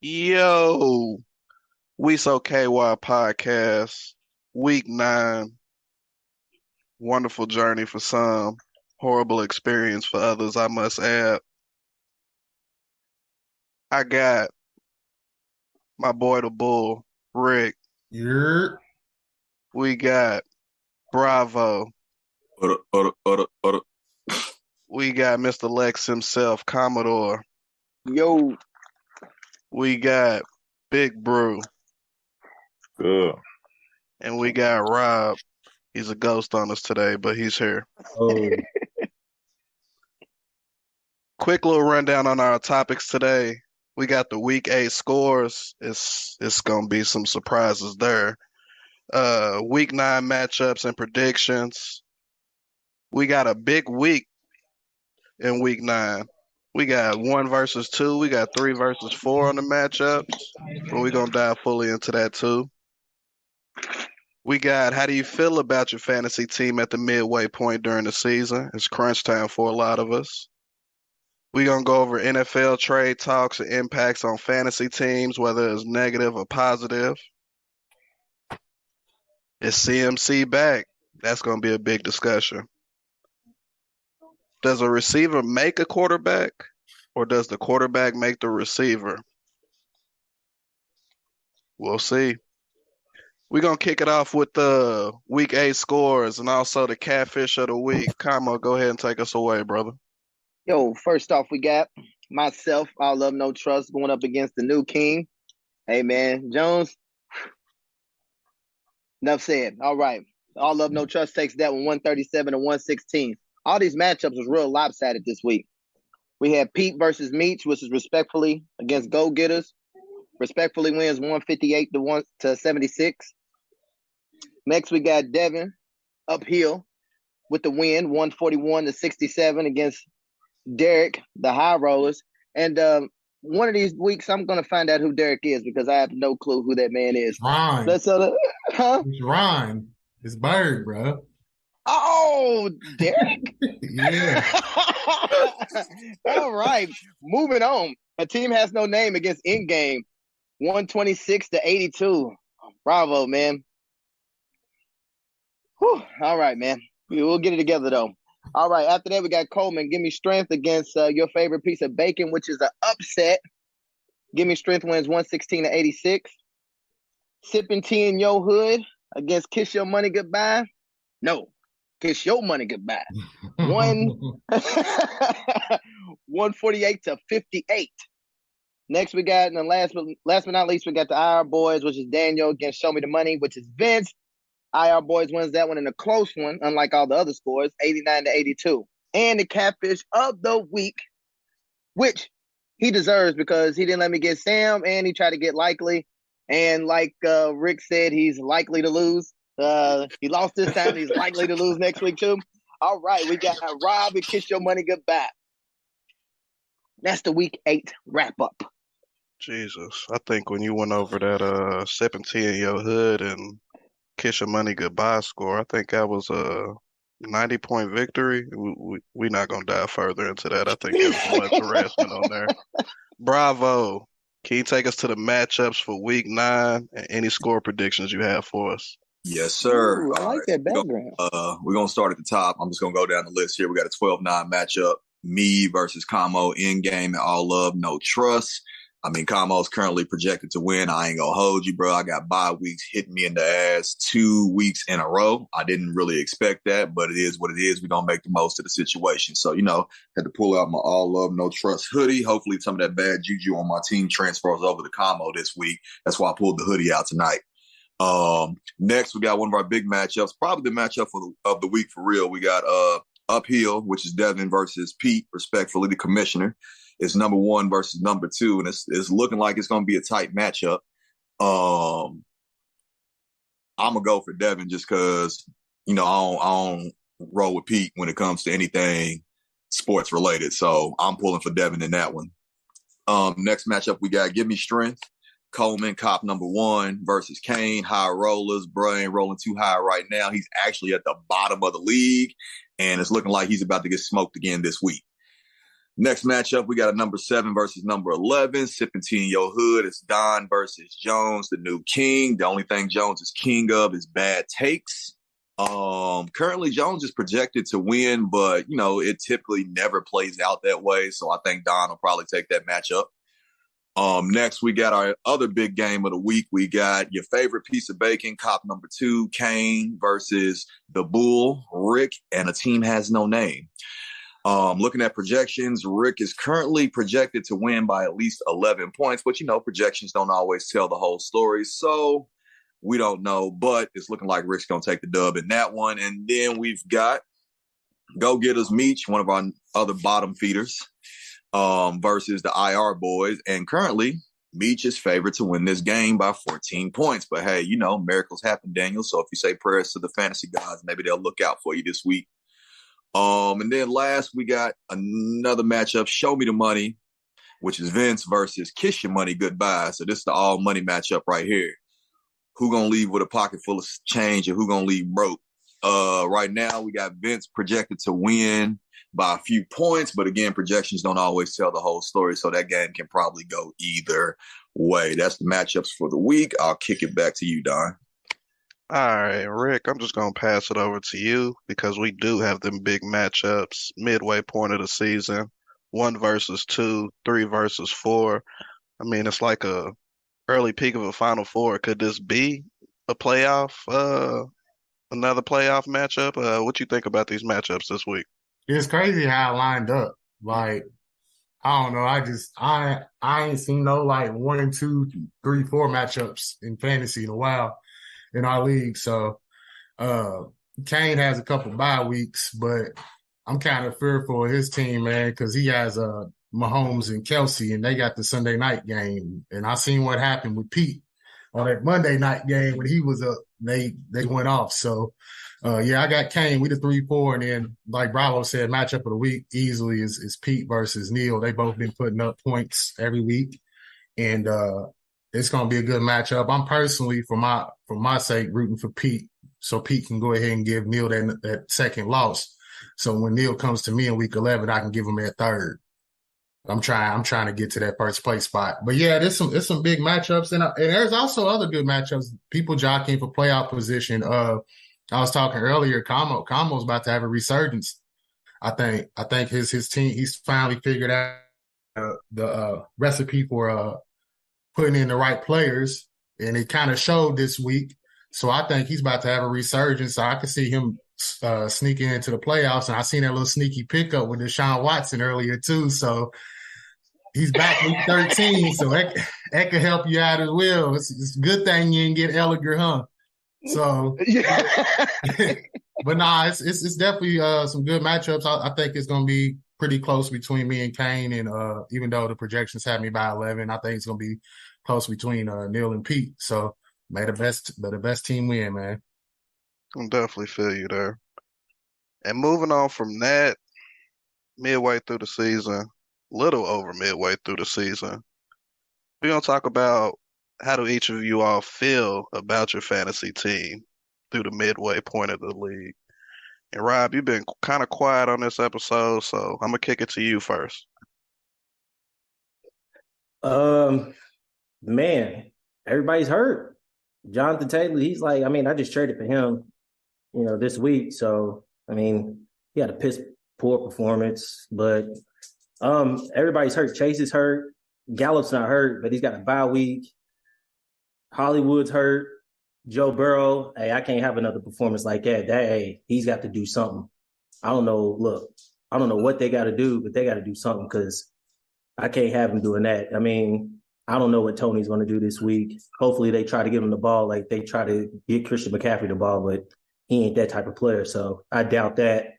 Yo, We So KY podcast, week 9, wonderful journey for some, horrible experience for others, I must add. I got my boy the Bull, Rick. You're We got Bravo. Utter. We got Mr. Lex himself, Commodore. Yo, We got Big Brew. Good. And we got Rob. He's a ghost on us today, but he's here. oh Quick little rundown on our topics today. We got the week 8 scores. It's gonna be some surprises there. Week 9 matchups and predictions. We got a big week in week 9. We got 1 versus 2. We got 3 versus 4 on the matchups. But we're gonna dive fully into that too. We got how do you feel about your fantasy team at the midway point during the season? It's crunch time for a lot of us. We're going to go over NFL trade talks and impacts on fantasy teams, whether it's negative or positive. Is CMC back? That's going to be a big discussion. Does a receiver make a quarterback, or does the quarterback make the receiver? We'll see. We're going to kick it off with the week 8 scores and also the catfish of the week. Kamo, go ahead and take us away, brother. yo, first off, we got myself, All Love No Trust, going up against the new king. Hey, man, Jones, enough said. All right. All Love No Trust takes that one 137 to 116. All these matchups was real lopsided this week. We had Pete versus Meach, which is respectfully against Go Getters. Respectfully wins 158 to 76. Next, we got Devin uphill with the win, 141 to 67 against Derek, the High Rollers. And one of these weeks, I'm going to find out who Derek is because I have no clue who that man is. Ryan. Let's huh? It's Ryan. It's Bird, bro. Oh, Derek. Yeah. All right. Moving on. A team has no name against Endgame, 126 to 82. Bravo, man. Whew. All right, man. We'll get it together, though. All right. After that, we got Coleman. Give me strength against your favorite piece of bacon, which is an upset. Give me strength wins 116 to 86. Sipping tea in your hood against Kiss Your Money Goodbye. No, Kiss Your Money Goodbye. 148 to 58. Next, we got, and then last but not least, we got the IR Boys, which is Daniel against Show Me the Money, which is Vince. IR Boys wins that one in a close one, unlike all the other scores, 89 to 82. And the catfish of the week, which he deserves because he didn't let me get Sam, and he tried to get Likely. And like Rick said, he's likely to lose. He lost this time. He's likely to lose next week, too. All right, we got Rob and Kiss Your Money Goodbye. That's the week 8 wrap up. Jesus, I think when you went over that sipping tea in your hood and kiss your money goodbye score, I think that was a 90-point victory. We not gonna dive further into that. I think there was much harassment on there. Bravo. Can you take us to the matchups for week 9 and any score predictions you have for us? Yes, sir. Ooh, I like that background. We're going to start at the top. I'm just going to go down the list here. We got a 12-9 matchup. Me versus Como in game and All Love No Trust. I mean, Camo's currently projected to win. I ain't gonna hold you, bro. I got bye weeks hitting me in the ass 2 weeks in a row. I didn't really expect that, but it is what it is. We're gonna make the most of the situation. So, had to pull out my All Love No Trust hoodie. Hopefully some of that bad juju on my team transfers over to Como this week. That's why I pulled the hoodie out tonight. Next, we got one of our big matchups, probably the matchup of the week for real. We got uphill, which is Devin versus Pete, respectfully, the commissioner. It's number 1 versus number 2, and it's looking like it's going to be a tight matchup. I'm going to go for Devin just because, I don't roll with Pete when it comes to anything sports related. So I'm pulling for Devin in that one. Next matchup, we got Give Me Strength. Coleman, cop number 1 versus Kane, high rollers. Bro ain't rolling too high right now. He's actually at the bottom of the league, and it's looking like he's about to get smoked again this week. Next matchup, we got a number 7 versus number 11. Sipping tea in your hood. It's Don versus Jones, the new king. The only thing Jones is king of is bad takes. Currently Jones is projected to win, but it typically never plays out that way. So I think Don will probably take that matchup. Next, we got our other big game of the week. We got your favorite piece of bacon, cop number 2, Kane versus the Bull, Rick, and a team has no name. Looking at projections, Rick is currently projected to win by at least 11 points, but projections don't always tell the whole story. So we don't know, but it's looking like Rick's going to take the dub in that one. And then we've got Go Getters Meech, one of our other bottom feeders, versus the IR boys. And currently, Meech is favored to win this game by 14 points. But hey, miracles happen, Daniel. So if you say prayers to the fantasy gods, maybe they'll look out for you this week. And then last, we got another matchup, Show Me the Money, which is Vince versus Kiss Your Money Goodbye. So this is the all money matchup right here. Who gonna leave with a pocket full of change and who gonna leave broke? Right now, we got Vince projected to win by a few points, but again, projections don't always tell the whole story, so that game can probably go either way. That's the matchups for the week. I'll kick it back to you, Don. All right, Rick, I'm just going to pass it over to you because we do have them big matchups midway point of the season. 1 versus 2, 3 versus 4. I mean, it's like a early peak of a Final Four. Could this be a another playoff matchup? What you think about these matchups this week? It's crazy how it lined up. Like, I don't know. I ain't seen no like 1, 2, 3, 4 matchups in fantasy in a while in our league. So Kane has a couple bye weeks, but I'm kind of fearful of his team, man, because he has Mahomes and Kelsey, and they got the Sunday night game. And I seen what happened with Pete on that Monday night game when he was up. They went off. So yeah, I got Kane. We the 3-4, and then like Bravo said, matchup of the week easily is Pete versus Neil. They both been putting up points every week, and it's gonna be a good matchup. I'm personally, for my sake, rooting for Pete, so Pete can go ahead and give Neil that second loss. So when Neil comes to me in week 11, I can give him that third. I'm trying to get to that first place spot. But yeah, there's some big matchups, and there's also other good matchups. People jockeying for playoff position. I was talking earlier. Camo's about to have a resurgence. I think his team. He's finally figured out the recipe for putting in the right players, and it kind of showed this week. So I think he's about to have a resurgence. So I can see him sneaking into the playoffs, and I seen that little sneaky pickup with Deshaun Watson earlier too. So he's back week 13, so that could help you out as well. It's a good thing you didn't get Elliger, huh? So, but nah, it's definitely some good matchups. I think it's gonna be pretty close between me and Kane, and even though the projections have me by 11, I think it's gonna be close between Neil and Pete. So may the best team win, man. I'll definitely feel you there. And moving on from that, midway through the season, little over midway through the season, we're gonna talk about how do each of you all feel about your fantasy team through the midway point of the league. And Rob, you've been kind of quiet on this episode, so I'm gonna kick it to you first. Man, everybody's hurt. Jonathan Taylor, he's like, I just traded for him, this week. So, he had a poor performance, but everybody's hurt. Chase is hurt. Gallup's not hurt, but he's got a bye week. Hollywood's hurt. Joe Burrow, hey, I can't have another performance like that. Hey, he's got to do something. I don't know. Look, I don't know what they got to do, but they got to do something because I can't have him doing that. I don't know what Tony's going to do this week. Hopefully they try to give him the ball like they try to get Christian McCaffrey the ball, but he ain't that type of player, so I doubt that.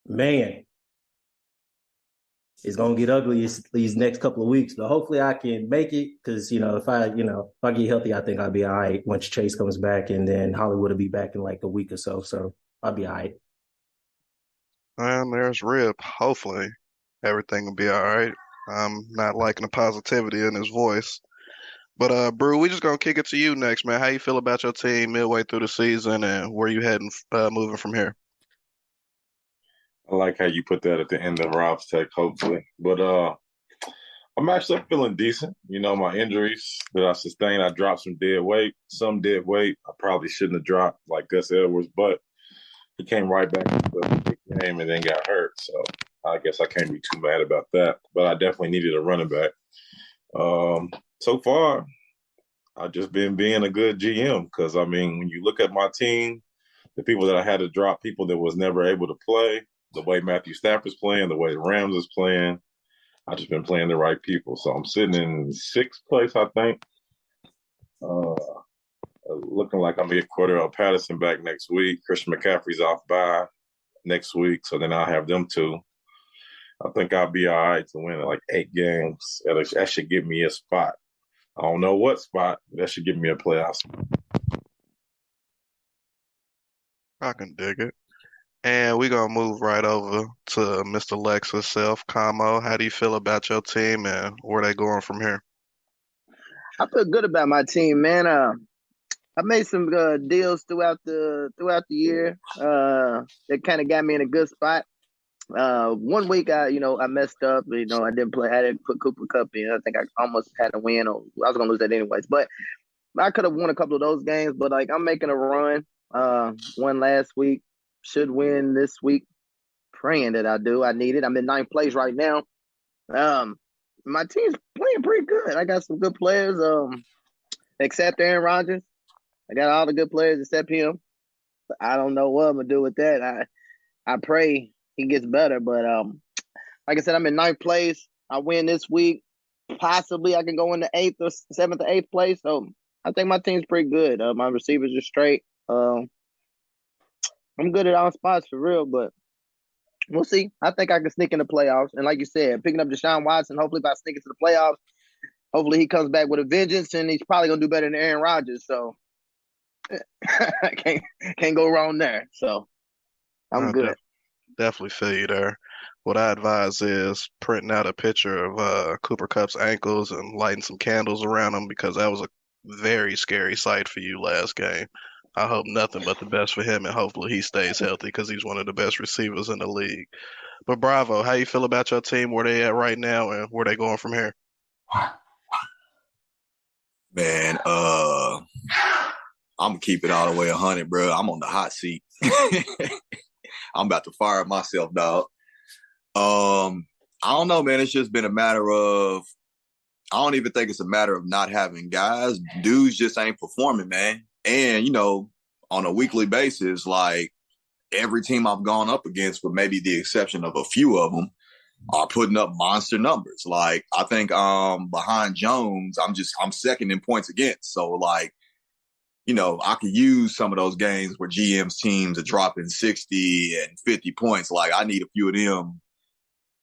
Man, it's gonna get ugly these next couple of weeks, but hopefully I can make it because if I get healthy, I think I'll be all right once Chase comes back, and then Hollywood will be back in like a week or so. So I'll be all right. And there's Rip. Hopefully everything will be all right. I'm not liking the positivity in his voice. But Brew, we just gonna kick it to you next, man. How you feel about your team midway through the season, and where you heading, moving from here? I like how you put that at the end of Rob's take, hopefully. But I'm actually feeling decent. You know, my injuries that I sustained, I dropped some dead weight. I probably shouldn't have dropped like Gus Edwards, but he came right back into the big game and then got hurt. So I guess I can't be too mad about that. But I definitely needed a running back. Um, so far, I've just been being a good GM because, I mean, when you look at my team, the people that I had to drop, people that was never able to play, the way Matthew Stafford's playing, the way the Rams is playing, I just been playing the right people. So I'm sitting in sixth place, I think. Uh, looking like I'm gonna get Cordell Patterson back next week. Christian McCaffrey's off by next week, so then I'll have them two. I think I'll be all right to win like 8 games. That should give me a spot. I don't know what spot, but that should give me a playoff spot. I can dig it. And we're gonna move right over to Mr. Lex himself. Como, how do you feel about your team and where they going from here? I feel good about my team, man. I made some deals throughout the year. That kind of got me in a good spot. One week I messed up. I didn't play. I didn't put Cooper Cup in. I think I almost had a win, or I was gonna lose that anyways. But I could have won a couple of those games. But like I'm making a run. Won last week. Should win this week. Praying that I do. I need it. I'm in ninth place right now. Um, my team's playing pretty good. I got some good players. Except Aaron Rodgers. I got all the good players except him. I don't know what I'm gonna do with that. I pray he gets better, but like I said, I'm in ninth place. I win this week. Possibly I can go into eighth or seventh or eighth place. So I think my team's pretty good. My receivers are straight. I'm good at all spots for real, but we'll see. I think I can sneak in the playoffs. And like you said, picking up Deshaun Watson, hopefully by sneaking to the playoffs, hopefully he comes back with a vengeance and he's probably gonna do better than Aaron Rodgers. So can't go wrong there. So I'm I good. definitely feel you there. What I advise is printing out a picture of Cooper Cup's ankles and lighting some candles around him because that was a very scary sight for you last game. I hope nothing but the best for him and hopefully he stays healthy because he's one of the best receivers in the league. But Bravo, how you feel about your team, where they at right now and where they going from here? Man, I'm gonna keep it all the way 100, bro. I'm on the hot seat. I'm about to fire myself, dog. I don't know, man. It's just been a matter of, I don't even think it's a matter of not having guys. Dudes just ain't performing, man. And, on a weekly basis, like every team I've gone up against, with maybe the exception of a few of them, are putting up monster numbers. Like I think behind Jones, I'm second in points against. So like, I could use some of those games where GM's teams are dropping 60 and 50 points. Like I need a few of them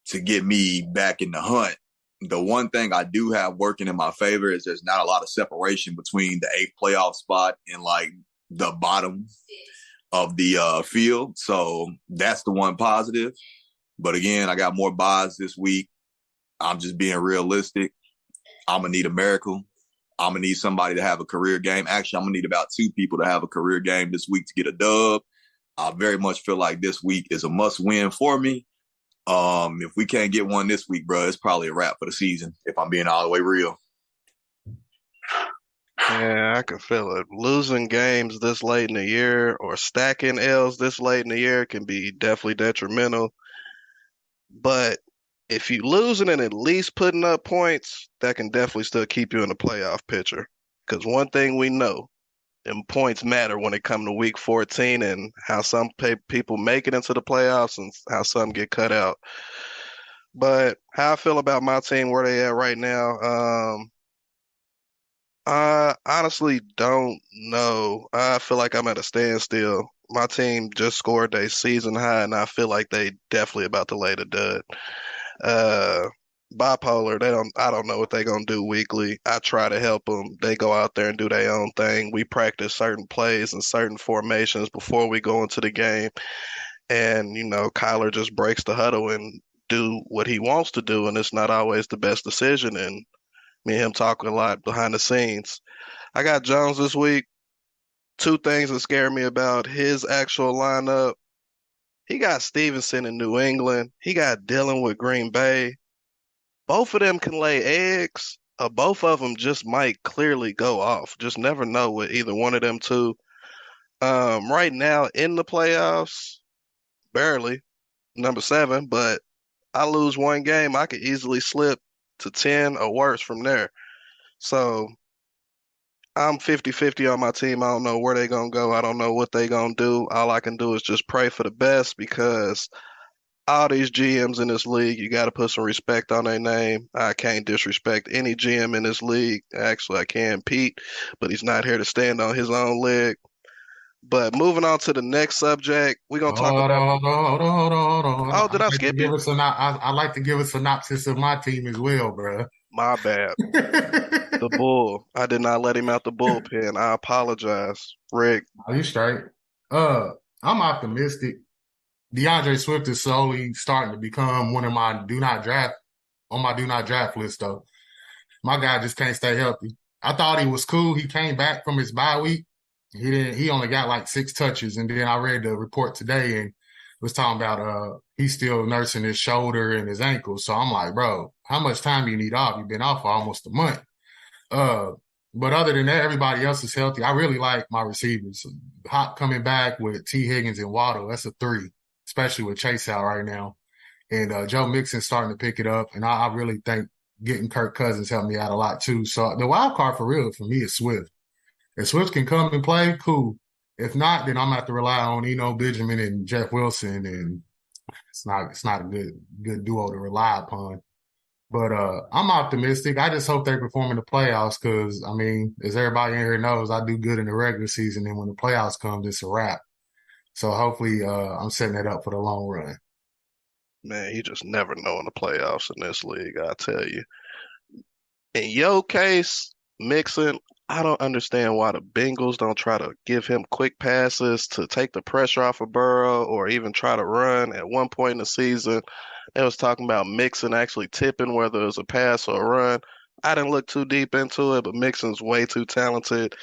to get me back in the hunt. The one thing I do have working in my favor is there's not a lot of separation between the eighth playoff spot and like the bottom of the field. So that's the one positive. But again, I got more buys this week. I'm just being realistic. I'm going to need a miracle. I'm going to need somebody to have a career game. Actually, I'm going to need about 2 people to have a career game this week to get a dub. I very much feel like this week is a must win for me. If we can't get one this week, bro, it's probably a wrap for the season, if I'm being all the way real. Yeah, I can feel it. Losing games this late in the year or stacking L's this late in the year can be definitely detrimental. But if you losing and at least putting up points, that can definitely still keep you in the playoff picture. Because one thing we know, them points matter when it come to week 14 and how some people make it into the playoffs and how some get cut out. But how I feel about my team, where they at right now, I honestly don't know. I feel like I'm at a standstill. My team just scored their season high, and I feel like they definitely about to lay the dud. Uh, Bipolar, I don't know what they gonna do weekly. I try to help them. They go out there and do their own thing. We practice certain plays and certain formations before we go into the game. And, Kyler just breaks the huddle and do what he wants to do, and it's not always the best decision. And me and him talk a lot behind the scenes. I got Jones this week. 2 things that scare me about his actual lineup. He got Stevenson in New England. He got Dillon with Green Bay. Both of them can lay eggs. Both of them just might clearly go off. Just never know with either one of them two. Right now in the playoffs, barely number 7, but I lose one game, I could easily slip to 10 or worse from there. So I'm 50-50 on my team. I don't know where they're going to go. I don't know what they're going to do. All I can do is just pray for the best because all these GMs in this league, you got to put some respect on their name. I can't disrespect any GM in this league. Actually, I can Pete, but he's not here to stand on his own leg. But moving on to the next subject, we're going to talk Hold about. on, hold on, hold on, hold on. Oh, did I skip you? I like to give a synopsis of my team as well, bro. My bad. The bull. I did not let him out the bullpen. I apologize, Rick. Are you straight? Uh, I'm optimistic. DeAndre Swift is slowly starting to become one of my do not draft list though. My guy just can't stay healthy. I thought he was cool. He came back from his bye week. He only got like 6 touches. And then I read the report today and was talking about he's still nursing his shoulder and his ankle. So I'm like, bro, how much time do you need off? You've been off for almost a month. Uh but other than that, everybody else is healthy. I really like my receivers. Hop coming back with T. Higgins and Waddle. That's a 3, especially with Chase out right now. And Joe Mixon's starting to pick it up. And I really think getting Kirk Cousins helped me out a lot too. So the wild card for real for me is Swift. If Swift can come and play, cool. If not, then I'm gonna have to rely on Eno Benjamin and Jeff Wilson, and it's not a good duo to rely upon. But I'm optimistic. I just hope they perform in the playoffs because I mean, as everybody in here knows, I do good in the regular season, and when the playoffs come, it's a wrap. So hopefully, I'm setting it up for the long run. Man, you just never know in the playoffs in this league, I tell you. In your case, Mixon, I don't understand why the Bengals don't try to give him quick passes to take the pressure off of Burrow or even try to run. At one point in the season, they was talking about Mixon actually tipping whether it was a pass or a run. I didn't look too deep into it, but Mixon's way too talented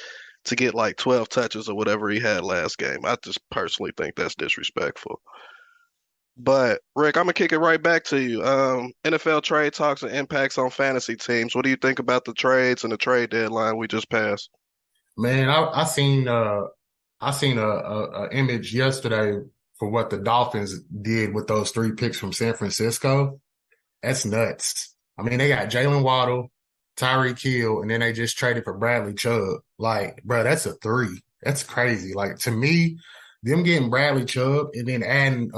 to get like 12 touches or whatever he had last game. I just personally think that's disrespectful. But Rick, I'm gonna kick it right back to you. NFL trade talks and impacts on fantasy teams. What do you think about the trades and the trade deadline we just passed? Man, I seen a image yesterday for what the Dolphins did with those 3 picks from San Francisco. That's nuts. I mean, they got Jalen Waddle, Tyreek Hill, and then they just traded for Bradley Chubb. Like, bro, that's a 3. That's crazy. Like to me, them getting Bradley Chubb and then adding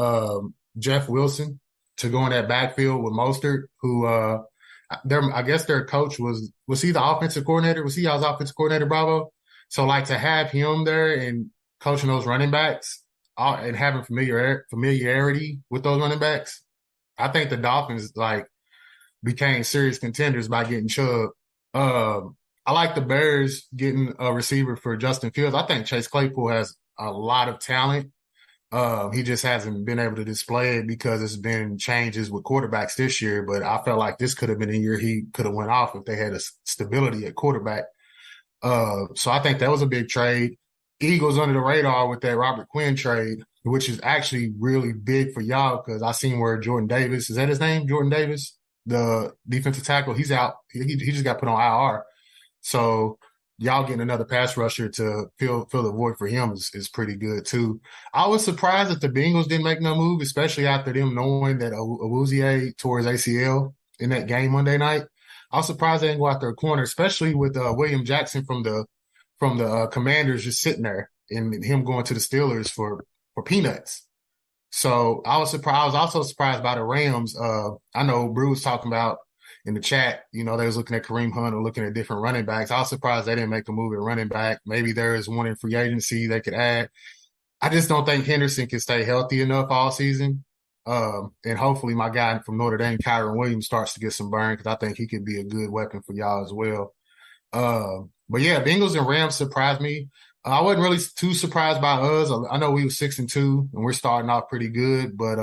Jeff Wilson to go in that backfield with Mostert, who I guess their coach was he the offensive coordinator? Was he y'all's offensive coordinator, Bravo? So like to have him there and coaching those running backs and having familiarity with those running backs, I think the Dolphins like became serious contenders by getting Chubb. I like the Bears getting a receiver for Justin Fields. I think Chase Claypool has a lot of talent. He just hasn't been able to display it because it's been changes with quarterbacks this year. But I felt like this could have been a year he could have went off if they had a stability at quarterback. So I think that was a big trade. Eagles under the radar with that Robert Quinn trade, which is actually really big for y'all because I seen where Jordan Davis, is that his name? Jordan Davis, the defensive tackle, he's out. He just got put on IR. So y'all getting another pass rusher to fill the void for him is pretty good too. I was surprised that the Bengals didn't make no move, especially after them knowing that Awuzie tore his ACL in that game Monday night. I was surprised they didn't go after a corner, especially with William Jackson from the Commanders just sitting there and him going to the Steelers for peanuts. So I was surprised. I was also surprised by the Rams. I know Brew was talking about in the chat, you know, they was looking at Kareem Hunt or looking at different running backs. I was surprised they didn't make a move at running back. Maybe there is one in free agency they could add. I just don't think Henderson can stay healthy enough all season. And hopefully my guy from Notre Dame, Kyron Williams, starts to get some burn because I think he could be a good weapon for y'all as well. But yeah, Bengals and Rams surprised me. I wasn't really too surprised by us. I know we were 6-2 and we're starting off pretty good, but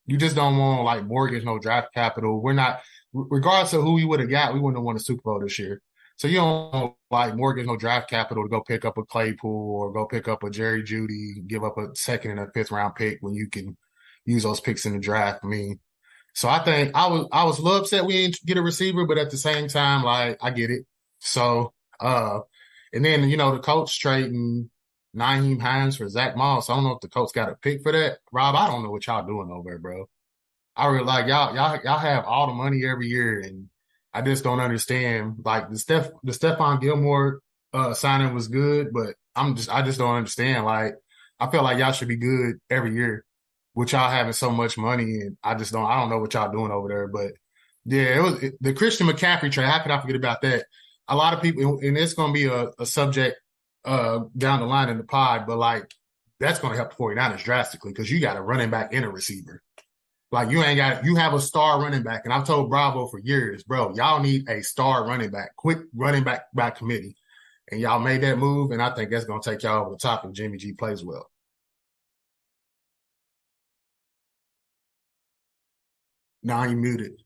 you just don't want like mortgage no draft capital. We're not, regardless of who we would have got, we wouldn't have won a Super Bowl this year. So you don't want like mortgage no draft capital to go pick up a Claypool or go pick up a Jerry Jeudy, give up a second and a fifth round pick when you can use those picks in the draft. I mean, so I think I was a little upset we didn't get a receiver, but at the same time, like I get it. So and then the coach trading Naheem Hines for Zach Moss. I don't know if the coach got a pick for that. Rob, I don't know what y'all doing over there, bro. I really like y'all have all the money every year, and I just don't understand. Like the Stephon Gilmore signing was good, but I just don't understand. Like I feel like y'all should be good every year, with y'all having so much money, and I don't know what y'all doing over there. But yeah, the Christian McCaffrey trade. How could I forget about that? A lot of people, and it's going to be a subject down the line in the pod, but like that's going to help the 49ers drastically because you got a running back and a receiver. Like you have a star running back. And I've told Bravo for years, bro, y'all need a star running back, quick running back by committee. And y'all made that move. And I think that's going to take y'all over the top if Jimmy G plays well. Now you muted.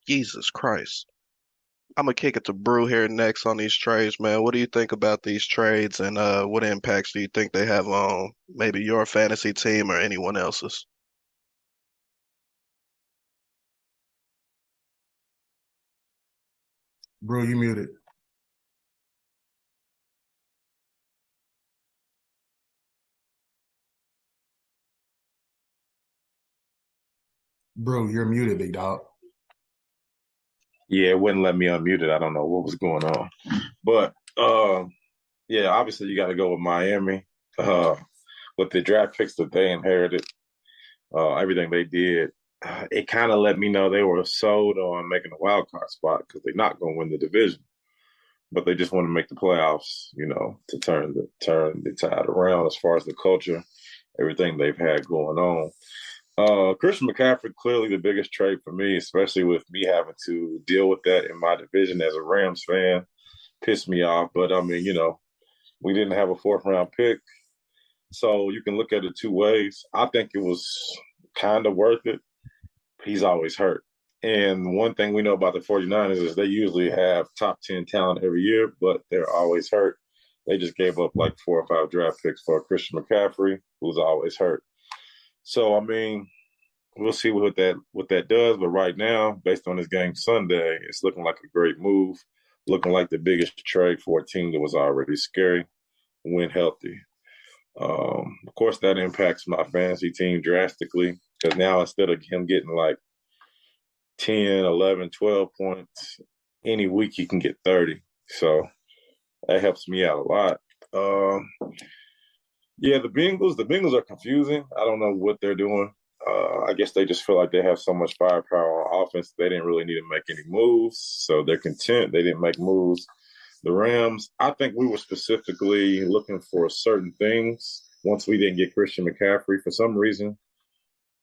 Jesus Christ. I'm gonna kick it to Brew here next on these trades, man. What do you think about these trades, and what impacts do you think they have on maybe your fantasy team or anyone else's? Bro, you muted. Bro, you're muted, big dog. Yeah, it wouldn't let me unmute it. I don't know what was going on. But yeah, obviously you got to go with Miami. With the draft picks that they inherited, everything they did, it kind of let me know they were sold on making a wild card spot because they're not going to win the division, but they just want to make the playoffs, to turn the tide around as far as the culture, everything they've had going on. Christian McCaffrey, clearly the biggest trade for me, especially with me having to deal with that in my division as a Rams fan. Pissed me off, but I mean, we didn't have a fourth round pick. So you can look at it two ways. I think it was kind of worth it. He's always hurt. And one thing we know about the 49ers is they usually have top 10 talent every year, but they're always hurt. They just gave up like 4 or 5 draft picks for Christian McCaffrey, who's always hurt. So, I mean, we'll see what that does. But right now, based on this game Sunday, it's looking like a great move, looking like the biggest trade for a team that was already scary when healthy. Of course, that impacts my fantasy team drastically because now instead of him getting like 10, 11, 12 points, any week he can get 30. So that helps me out a lot. Yeah, the Bengals are confusing. I don't know what they're doing. I guess they just feel like they have so much firepower on offense. They didn't really need to make any moves, so they're content. They didn't make moves. The Rams, I think we were specifically looking for certain things once we didn't get Christian McCaffrey for some reason.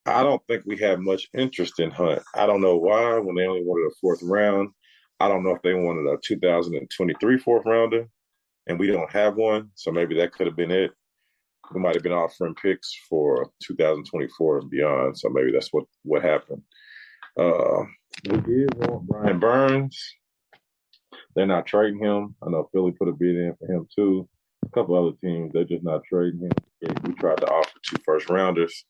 I don't think we had much interest in Hunt. I don't know why when they only wanted a fourth round. I don't know if they wanted a 2023 fourth rounder, and we don't have one, so maybe that could have been it. We might have been offering picks for 2024 and beyond, so maybe that's what happened. We did want Brian Burns. They're not trading him. I know Philly put a bid in for him too. A couple other teams, they're just not trading him. We tried to offer 2 first rounders.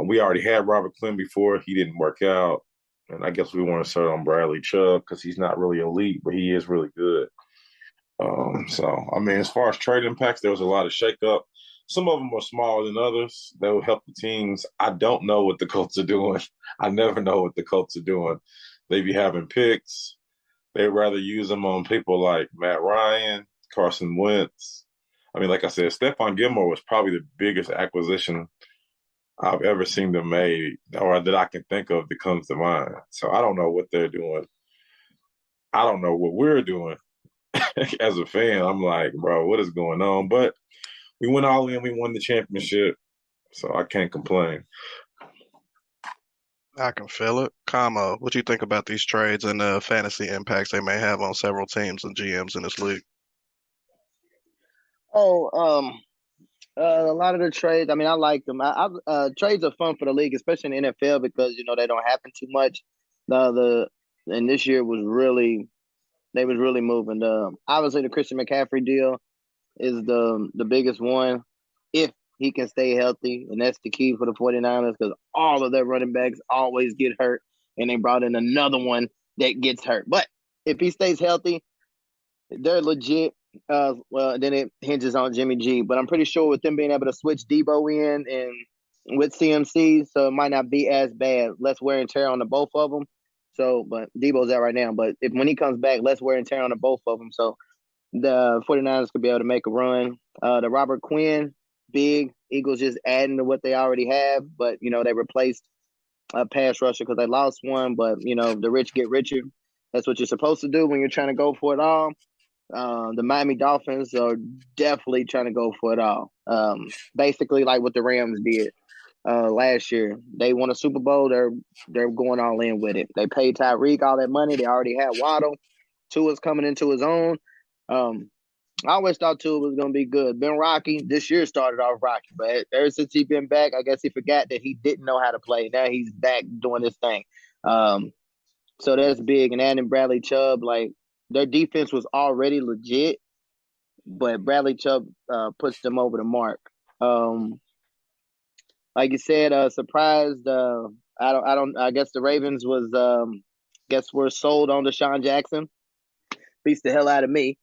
We already had Robert Quinn before. He didn't work out. And I guess we want to start on Bradley Chubb because he's not really elite, but he is really good. So, I mean, as far as trade impacts, there was a lot of shakeup. Some of them are smaller than others that will help the teams. I don't know what the Colts are doing. I never know what the Colts are doing. They be having picks. They'd rather use them on people like Matt Ryan, Carson Wentz. I mean, like I said, Stephon Gilmore was probably the biggest acquisition I've ever seen them made or that I can think of that comes to mind. So I don't know what they're doing. I don't know what we're doing as a fan. I'm like, bro, what is going on? But we went all in. We won the championship. So I can't complain. I can feel it. Comma, what you think about these trades and the fantasy impacts they may have on several teams and GMs in this league? Oh, a lot of the trades. I mean, I like them. Trades are fun for the league, especially in the NFL because they don't happen too much. And this year was really they was really moving. Obviously, the Christian McCaffrey deal is the biggest one. If he can stay healthy, and that's the key for the 49ers because all of their running backs always get hurt, and they brought in another one that gets hurt. But if he stays healthy, they're legit. Well, then it hinges on Jimmy G. But I'm pretty sure with them being able to switch Debo in and with CMC, so it might not be as bad. Less wear and tear on the both of them. So, but Debo's out right now. But when he comes back, less wear and tear on the both of them. So the 49ers could be able to make a run. The Robert Quinn, big. Eagles just adding to what they already have. But, they replaced a pass rusher because they lost one. But, the rich get richer. That's what you're supposed to do when you're trying to go for it all. The Miami Dolphins are definitely trying to go for it all. Basically like what the Rams did last year. They won a Super Bowl. They're going all in with it. They paid Tyreek all that money. They already had Waddle. Tua's coming into his own. I always thought Tua was going to be good. Been rocky. This year started off rocky, but ever since he's been back, I guess he forgot that he didn't know how to play. Now he's back doing this thing. So that's big. And adding Bradley Chubb, like, their defense was already legit, but Bradley Chubb puts them over the mark. Like you said, surprised. I guess the Ravens were sold on Deshaun Jackson. Beats the hell out of me.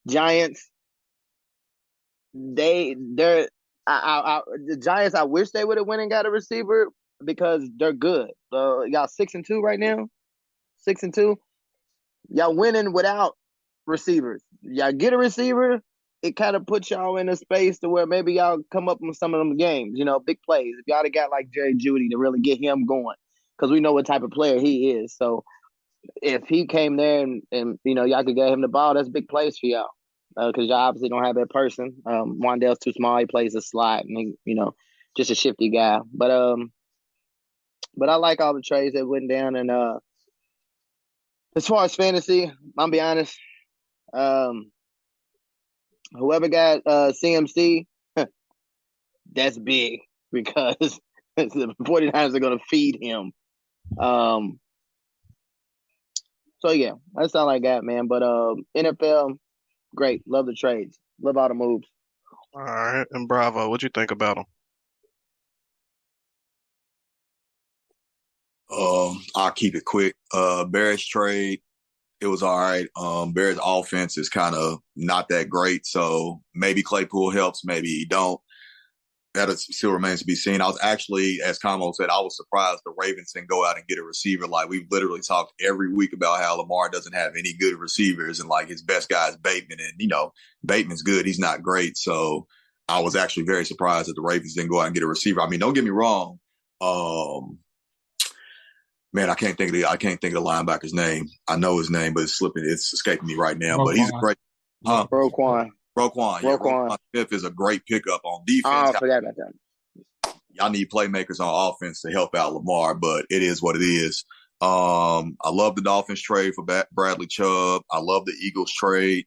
Giants. The Giants. I wish they would have went and got a receiver because they're good. Y'all 6-2 right now. 6-2. Y'all winning without receivers. Y'all get a receiver, it kind of puts y'all in a space to where maybe y'all come up with some of them games, big plays. If y'all got like Jerry Jeudy to really get him going, because we know what type of player he is. So if he came there and y'all could get him the ball, that's big plays for y'all. Because y'all obviously don't have that person. Wandale's too small. He plays a slot, and just a shifty guy. But I like all the trades that went down. And as far as fantasy, I'll be honest. Whoever got CMC, that's big because the 49ers are going to feed him. So, yeah, that's all I got, man. But NFL, great. Love the trades. Love all the moves. All right. And Bravo, what'd you think about them? I'll keep it quick. Bears trade, it was all right. Bears offense is kind of not that great, so maybe Claypool helps, maybe he don't. That still remains to be seen. I was actually, as Kamo said, I was surprised the Ravens didn't go out and get a receiver. Like, we've literally talked every week about how Lamar doesn't have any good receivers, and like his best guy is Bateman, and Bateman's good, he's not great. So I was actually very surprised that the Ravens didn't go out and get a receiver. I mean, don't get me wrong. Man, I can't think of the linebacker's name. I know his name, but it's escaping me right now. Roquan. But he's a great Roquan. Roquan. Yeah, Roquan Smith is a great pickup on defense. Oh, I forgot about that. Y'all need playmakers on offense to help out Lamar, but it is what it is. I love the Dolphins trade for Bradley Chubb. I love the Eagles trade.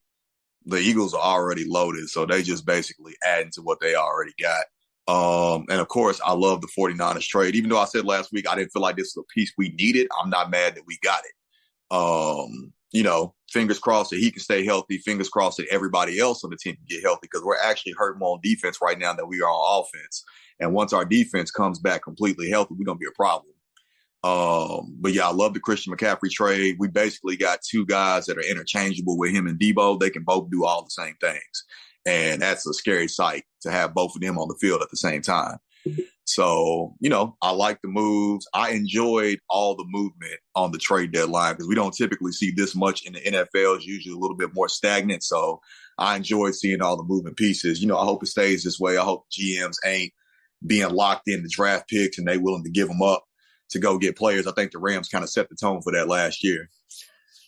The Eagles are already loaded, so they just basically adding to what they already got. And of course, I love the 49ers trade. Even though I said last week I didn't feel like this was a piece we needed, I'm not mad that we got it. Fingers crossed that he can stay healthy. Fingers crossed that everybody else on the team can get healthy, because we're actually hurting more on defense right now than we are on offense. And once our defense comes back completely healthy, we're going to be a problem. But yeah, I love the Christian McCaffrey trade. We basically got two guys that are interchangeable with him and Debo. They can both do all the same things. And that's a scary sight to have both of them on the field at the same time. So, I like the moves. I enjoyed all the movement on the trade deadline because we don't typically see this much in the NFL. It's usually a little bit more stagnant. So I enjoyed seeing all the moving pieces. I hope it stays this way. I hope GMs ain't being locked in the draft picks and they willing to give them up to go get players. I think the Rams kind of set the tone for that last year.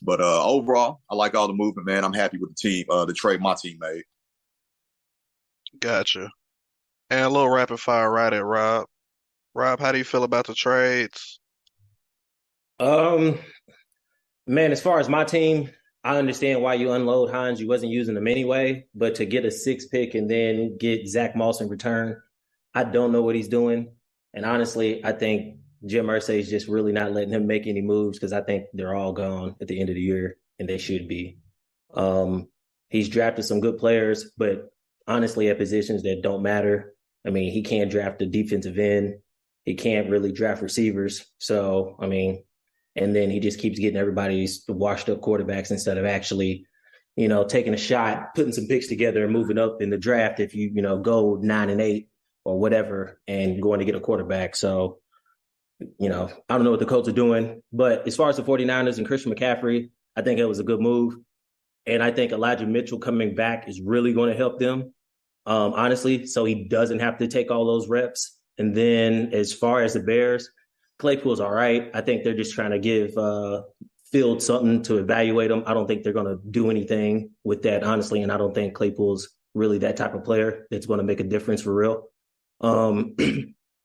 But overall, I like all the movement, man. I'm happy with the team, the trade my team made. Gotcha. And a little rapid fire right at Rob. Rob, how do you feel about the trades? Man, as far as my team, I understand why you unload Hines. You wasn't using them anyway, but to get a 6 pick and then get Zach Moss in return, I don't know what he's doing. And honestly, I think Jim Irsay is just really not letting him make any moves because I think they're all gone at the end of the year, and they should be. He's drafted some good players, but honestly at positions that don't matter. I mean, he can't draft a defensive end. He can't really draft receivers. So, I mean, and then he just keeps getting everybody's washed up quarterbacks instead of actually, taking a shot, putting some picks together and moving up in the draft if go 9-8 or whatever and going to get a quarterback. So, I don't know what the Colts are doing. But as far as the 49ers and Christian McCaffrey, I think it was a good move. And I think Elijah Mitchell coming back is really going to help them, honestly, so he doesn't have to take all those reps. And then as far as the Bears, Claypool's all right. I think they're just trying to give Field something to evaluate him. I don't think they're going to do anything with that, honestly. And I don't think Claypool's really that type of player that's going to make a difference for real. And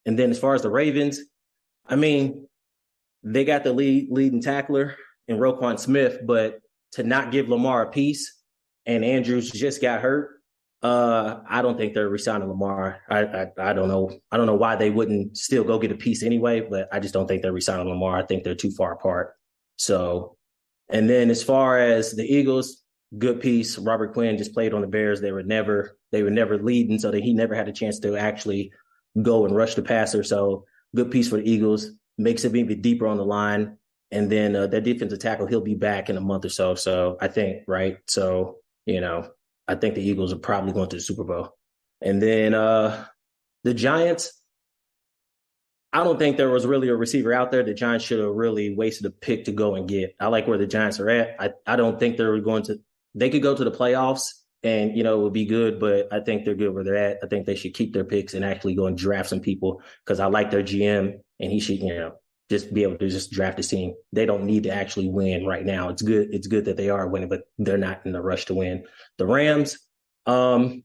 then as far as the Ravens, I mean, they got the leading tackler in Roquan Smith, but to not give Lamar a piece and Andrews just got hurt, I don't think they're resigning Lamar. I don't know. I don't know why they wouldn't still go get a piece anyway, but I just don't think they're resigning Lamar. I think they're too far apart. So, and then as far as the Eagles, good piece. Robert Quinn just played on the Bears. They were never leading, so that he never had a chance to actually go and rush the passer. So good piece for the Eagles. Makes it even deeper on the line. And then that defensive tackle, he'll be back in a month or so. So I think, right? So, I think the Eagles are probably going to the Super Bowl. And then the Giants, I don't think there was really a receiver out there. The Giants should have really wasted a pick to go and get. I like where the Giants are at. I don't think they're going to – they could go to the playoffs and, it would be good, but I think they're good where they're at. I think they should keep their picks and actually go and draft some people because I like their GM, and he should, just be able to just draft a team. They don't need to actually win right now. It's good. It's good that they are winning, but they're not in a rush to win. The Rams, man,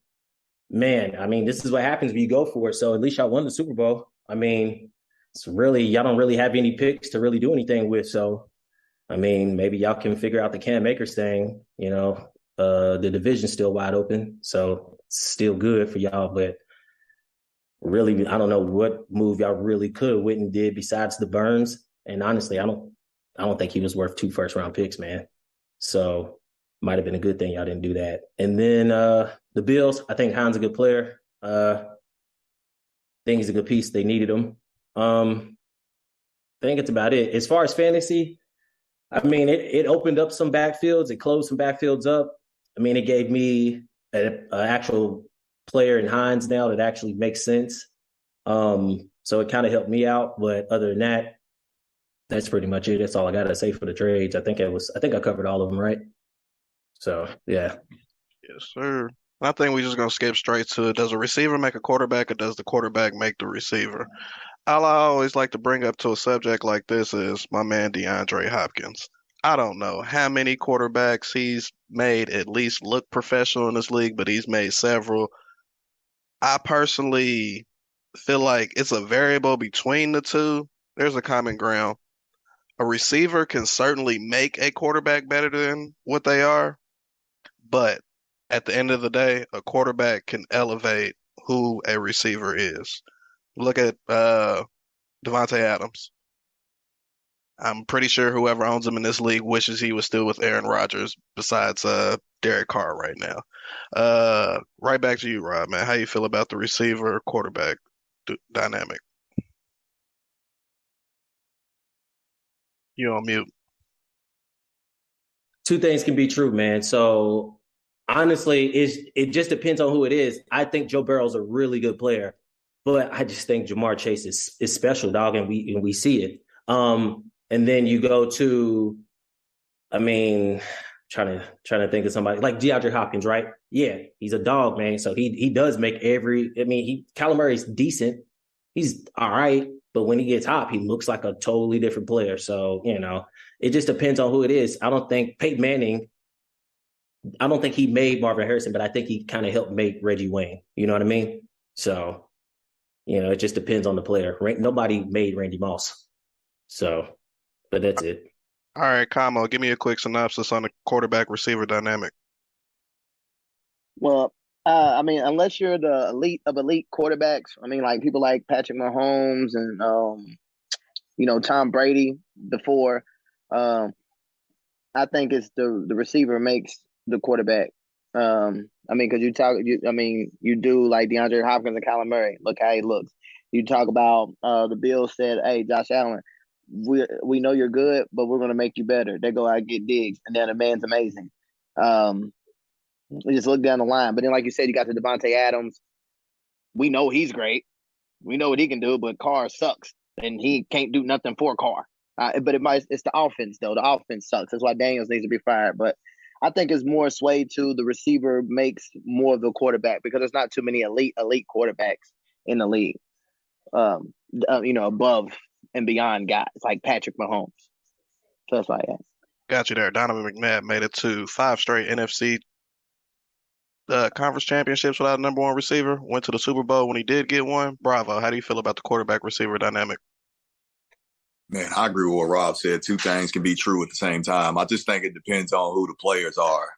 I mean, this is what happens when you go for it. So at least y'all won the Super Bowl. I mean, it's really, y'all don't really have any picks to really do anything with. So, I mean, maybe y'all can figure out the Cam Akers thing. The division's still wide open. So it's still good for y'all, but really, I don't know what move y'all really could have went and did besides the Burns. And honestly, I don't think he was worth 2 first-round picks, man. So might have been a good thing y'all didn't do that. And then the Bills, I think Hines a good player. I think he's a good piece. They needed him. I think it's about it. As far as fantasy, I mean, it opened up some backfields. It closed some backfields up. I mean, it gave me an actual player in Hines now that actually makes sense. So it kind of helped me out. But other than that, that's pretty much it. That's all I got to say for the trades. I think I covered all of them, right? So, yeah. Yes, sir. I think we're just gonna skip straight to it. Does a receiver make a quarterback, or does the quarterback make the receiver? All I always like to bring up to a subject like this is my man DeAndre Hopkins. I don't know how many quarterbacks he's made at least look professional in this league, but he's made several. I personally feel like it's a variable between the two. There's a common ground. A receiver can certainly make a quarterback better than what they are, but at the end of the day, a quarterback can elevate who a receiver is. Look at Devontae Adams. I'm pretty sure whoever owns him in this league wishes he was still with Aaron Rodgers besides Derek Carr right now. Right back to you, Rob, man. How you feel about the receiver quarterback dynamic? You on mute. Two things can be true, man. So honestly, it just depends on who it is. I think Joe Burrow's a really good player, but I just think Jamar Chase is special, dog, and we see it. And then you go to, I mean, trying to think of somebody like DeAndre Hopkins, right? Yeah, he's a dog, man. So he does make Kyler Murray's decent. He's all right, but when he gets hot, he looks like a totally different player. So, it just depends on who it is. I don't think Peyton Manning, I don't think he made Marvin Harrison, but I think he kind of helped make Reggie Wayne. You know what I mean? So, it just depends on the player. Nobody made Randy Moss. So, but that's it. All right, Kamo, give me a quick synopsis on the quarterback receiver dynamic. Well, I mean, unless you're the elite of elite quarterbacks, I mean, like people like Patrick Mahomes and Tom Brady, the four. I think it's the receiver makes the quarterback. I mean, because you do like DeAndre Hopkins and Kyler Murray. Look how he looks. You talk about the Bills said, "Hey, Josh Allen, we know you're good, but we're going to make you better." They go out and get Diggs, and then the man's amazing. We just look down the line, but then like you said, you got the Devontae Adams. We know he's great. We know what he can do, but Carr sucks, and he can't do nothing for Carr. But it's the offense though. The offense sucks. That's why Daniels needs to be fired. But I think it's more swayed to the receiver makes more of the quarterback because there's not too many elite quarterbacks in the league. Above and beyond guys like Patrick Mahomes. So that's why I asked. Got you there. Donovan McNabb made it to 5 straight NFC conference championships without a number one receiver. Went to the Super Bowl when he did get one. Bravo. How do you feel about the quarterback receiver dynamic? Man, I agree with what Rob said. Two things can be true at the same time. I just think it depends on who the players are.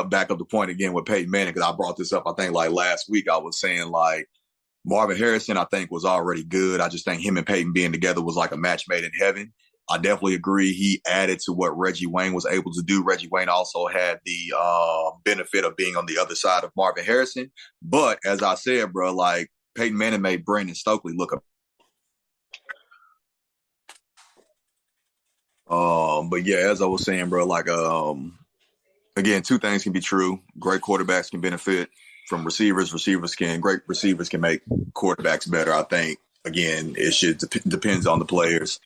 Back up the point again with Peyton Manning, because I brought this up, I think, like last week. I was saying, like, Marvin Harrison, I think, was already good. I just think him and Peyton being together was like a match made in heaven. I definitely agree. He added to what Reggie Wayne was able to do. Reggie Wayne also had the benefit of being on the other side of Marvin Harrison. But as I said, bro, like Peyton Manning made Brandon Stokely look up. But yeah, as I was saying, bro, like again, two things can be true. Great quarterbacks can benefit from receivers. Great receivers can make quarterbacks better. I think again, it should depends on the players.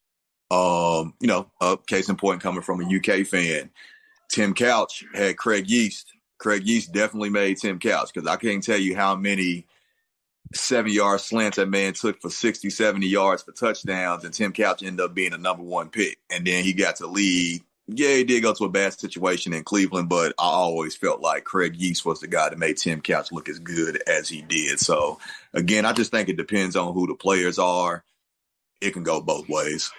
Case in point, coming from a UK fan, Tim Couch had Craig Yeast. Craig Yeast definitely made Tim Couch, because I can't tell you how many 7-yard slants that man took for 60, 70 yards for touchdowns, and Tim Couch ended up being a number one pick. And then he got to lead. Yeah, he did go to a bad situation in Cleveland, but I always felt like Craig Yeast was the guy that made Tim Couch look as good as he did. So, again, I just think it depends on who the players are. It can go both ways.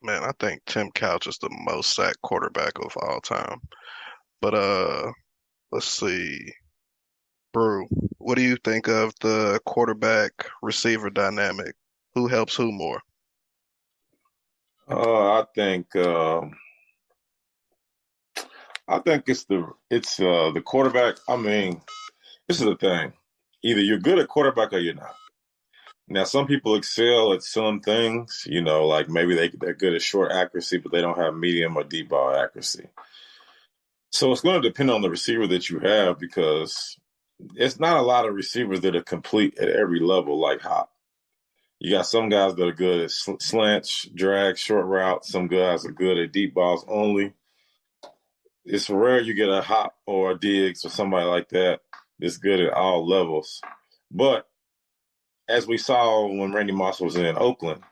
Man, I think Tim Couch is the most sacked quarterback of all time. But let's see. Brew, what do you think of the quarterback receiver dynamic? Who helps who more? I think it's the quarterback. I mean, this is the thing. Either you're good at quarterback or you're not. Now, some people excel at some things, like maybe they're good at short accuracy, but they don't have medium or deep ball accuracy. So it's going to depend on the receiver that you have, because it's not a lot of receivers that are complete at every level like Hop. You got some guys that are good at slants, drags, short routes. Some guys are good at deep balls only. It's rare you get a Hop or a Diggs or somebody like that that's good at all levels. But as we saw when Randy Moss was in Oakland,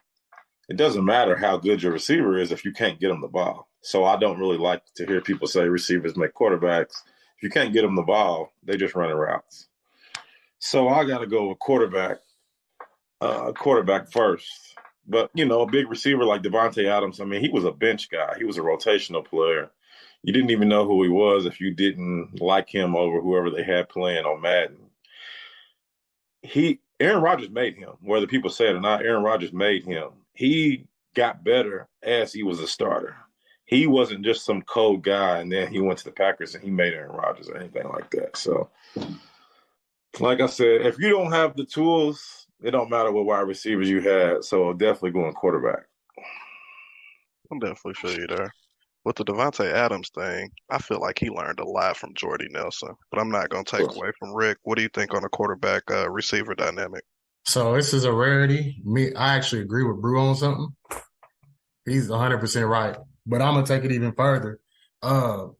it doesn't matter how good your receiver is if you can't get them the ball. So I don't really like to hear people say receivers make quarterbacks. If you can't get them the ball, they just run routes. So I got to go with quarterback first. But, a big receiver like Devontae Adams, I mean, he was a bench guy. He was a rotational player. You didn't even know who he was if you didn't like him over whoever they had playing on Madden. Aaron Rodgers made him, whether people say it or not. Aaron Rodgers made him. He got better as he was a starter. He wasn't just some cold guy, and then he went to the Packers and he made Aaron Rodgers or anything like that. So, like I said, if you don't have the tools, it don't matter what wide receivers you had. So, definitely going quarterback. I'm definitely feel you there. With the Devontae Adams thing, I feel like he learned a lot from Jordy Nelson, but I'm not going to take away from Rick. What do you think on the quarterback receiver dynamic? So this is a rarity. I actually agree with Brew on something. He's 100% right, but I'm going to take it even further. So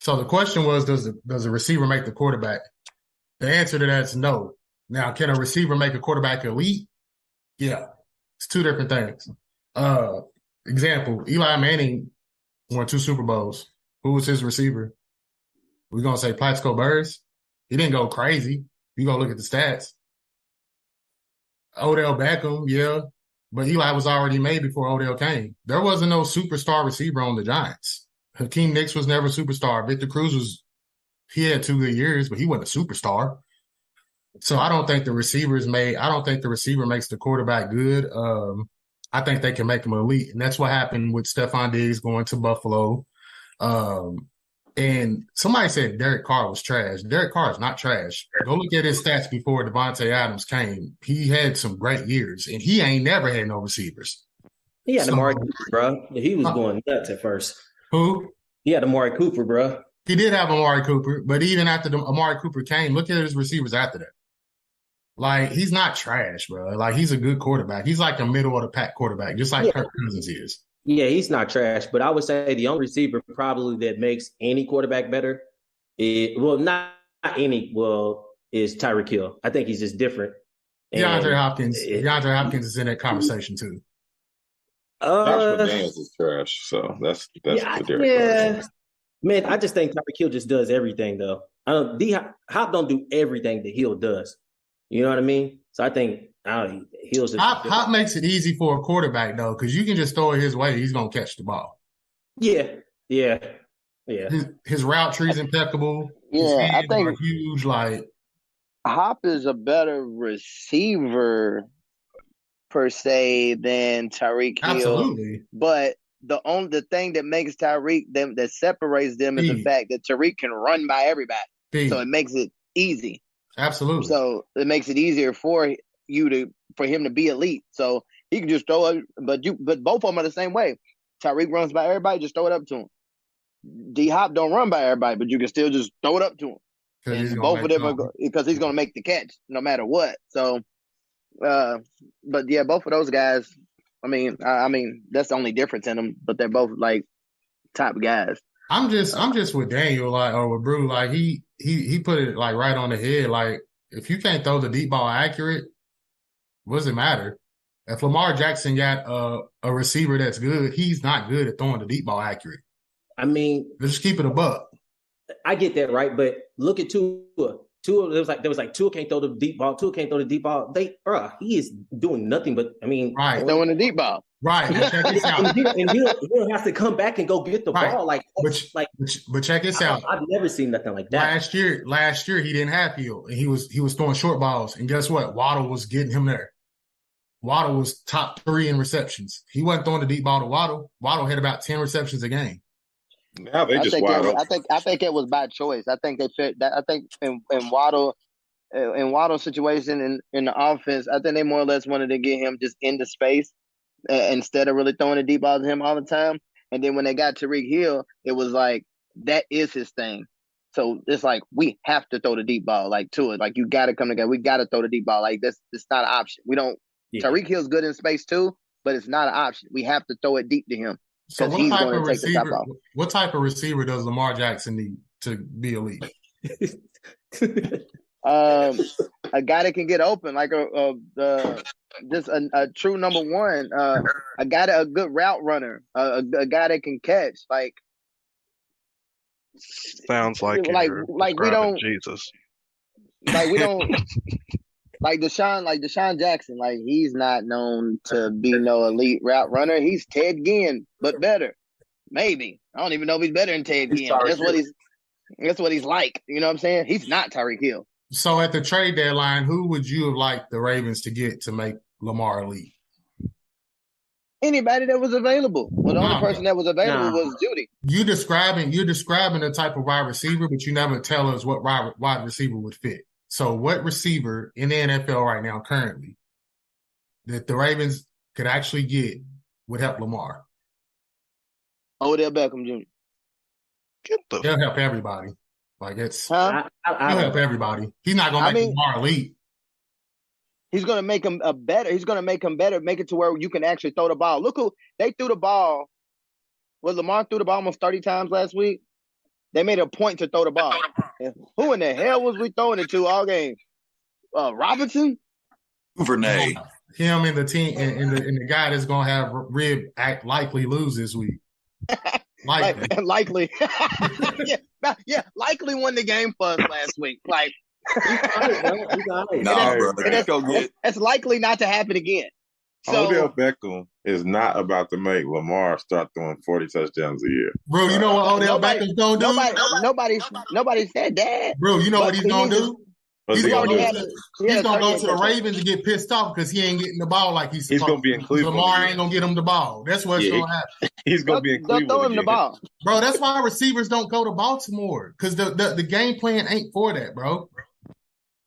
the question was, does a receiver make the quarterback? The answer to that is no. Now, can a receiver make a quarterback elite? Yeah. It's two different things. Example, Eli Manning won 2 Super Bowls. Who was his receiver? We're going to say Plaxico Burress. He didn't go crazy. You go look at the stats. Odell Beckham, yeah. But Eli was already made before Odell came. There wasn't no superstar receiver on the Giants. Hakeem Nicks was never a superstar. Victor Cruz he had 2 good years, but he wasn't a superstar. So I don't think the receiver makes the quarterback good. I think they can make him elite. And that's what happened with Stephon Diggs going to Buffalo. And somebody said Derek Carr was trash. Derek Carr is not trash. Go look at his stats before Devontae Adams came. He had some great years, and he ain't never had no receivers. He had So- Amari Cooper, bro. He was going nuts at first. Who? He had Amari Cooper, bro. He did have Amari Cooper, but even after Amari Cooper came, look at his receivers after that. Like, he's not trash, bro. Like, he's a good quarterback. He's like a middle of the pack quarterback, just like Kirk Cousins is. Yeah, he's not trash, but I would say the only receiver probably that makes any quarterback better is Tyreek Hill. I think he's just different. DeAndre Hopkins is in that conversation too. Josh McDaniels is trash, so that's yeah, the Derek Carr. Man, I just think Tyreek Hill just does everything though. Hop don't do everything that Hill does. You know what I mean? So I think Hill's just Hop makes it easy for a quarterback though, because you can just throw it his way. He's gonna catch the ball. Yeah. His route tree is impeccable. Yeah, I think huge. Like Hop is a better receiver per se than Tyreek Hill. Absolutely. But the thing that makes Tyreek that separates them is the fact that Tyreek can run by everybody. So it makes it easy. Absolutely. So it makes it easier for him to be elite. So he can just throw it, but both of them are the same way. Tyreek runs by everybody, just throw it up to him. D Hop don't run by everybody, but you can still just throw it up to him. And both of them are because he's going to make the catch no matter what. So, but yeah, both of those guys. I mean, that's the only difference in them. But they're both like top guys. I'm just with Daniel, like, or with Brew, like he put it like right on the head. Like, if you can't throw the deep ball accurate, what does it matter? If Lamar Jackson got a receiver that's good, he's not good at throwing the deep ball accurate. I mean, just keep it a buck. I get that, right? But look at Tua. Tua, there was like Tua can't throw the deep ball. Tua can't throw the deep ball. He is doing nothing but, right, throwing the deep ball. Right, but check this out. and he'll have to come back and go get the ball. But check this out. I've never seen nothing like that. Last year he didn't have Hill, and he was throwing short balls. And guess what? Waddle was getting him there. Waddle was top 3 in receptions. He wasn't throwing the deep ball to Waddle. Waddle had about 10 receptions a game. Now they just wide open. I think it was by choice. I think they fit that. I think in Waddle's situation in the offense, I think they more or less wanted to get him just into space instead of really throwing the deep ball to him all the time. And then when they got Tyreek Hill, it was like that is his thing. So it's like we have to throw the deep ball like to it. Like you got to come together. We got to throw the deep ball. Like this, it's not an option. We don't. Yeah. Tyreek Hill's good in space too, but it's not an option. We have to throw it deep to him. So what type of receiver does Lamar Jackson need to be elite? A guy that can get open, like just a true number one. A good route runner. A guy that can catch. Like sounds like we don't Jesus. Like we don't. Like Deshaun Jackson, like he's not known to be no elite route runner. He's Ted Ginn, but better. Maybe. I don't even know if he's better than Ted Ginn. That's what he's like. You know what I'm saying? He's not Tyreek Hill. So at the trade deadline, who would you have liked the Ravens to get to make Lamar elite? Anybody that was available. Well, the only person that was available was Judy. You're describing the type of wide receiver, but you never tell us what wide receiver would fit. So what receiver in the NFL right now currently that the Ravens could actually get would help Lamar? Odell Beckham Jr. They'll help everybody. Like he'll help everybody. He's not going to make Lamar elite. He's going to make him better. He's going to make him better, make it to where you can actually throw the ball. Look who they threw the ball. Lamar threw the ball almost 30 times last week? They made a point to throw the ball. Who in the hell was we throwing it to all game? Robinson? Duvernay. Him and the team and the guy that's gonna have rib act likely lose this week. Likely. yeah, likely won the game for us last week. Like that's likely not to happen again. So, Odell Beckham is not about to make Lamar start throwing 40 touchdowns a year. Bro, you know what Odell Beckham's going to do? Nobody said that. Bro, you know what he's going to do? What's He's he gonna gonna go do? to He he's had a gonna go 38 to the touchdown. Ravens to get pissed off because he ain't getting the ball like he's He's supposed gonna be in to. Because Cleveland Lamar again. ain't gonna get him the ball. That's what's Yeah, gonna happen. he's gonna be in They'll throw Cleveland him the again. ball. Bro, that's why receivers don't go to Baltimore. Because the game plan ain't for that, bro.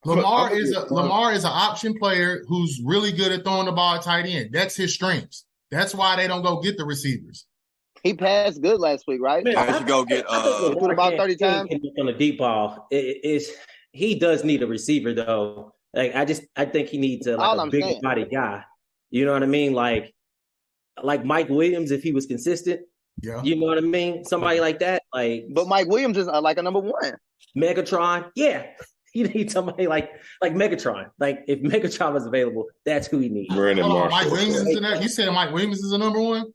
Lamar is an option player who's really good at throwing the ball at tight end. That's his strengths. That's why they don't go get the receivers. He passed good last week, right? Man, I should go get I think He threw the Lamar ball 30 times. can't on the deep ball. He does need a receiver though. Like I think he needs All a I'm bigger saying. body guy. You know what I mean? Like Mike Williams if he was consistent. Yeah. You know what I mean? Somebody like that, like But Mike Williams is like a number one. Megatron. Yeah. You need somebody like Megatron. Like if Megatron was available, that's who he needs. Brandon Hold on, Mike Marshall. Williams is in there. You said Mike Williams is the number one?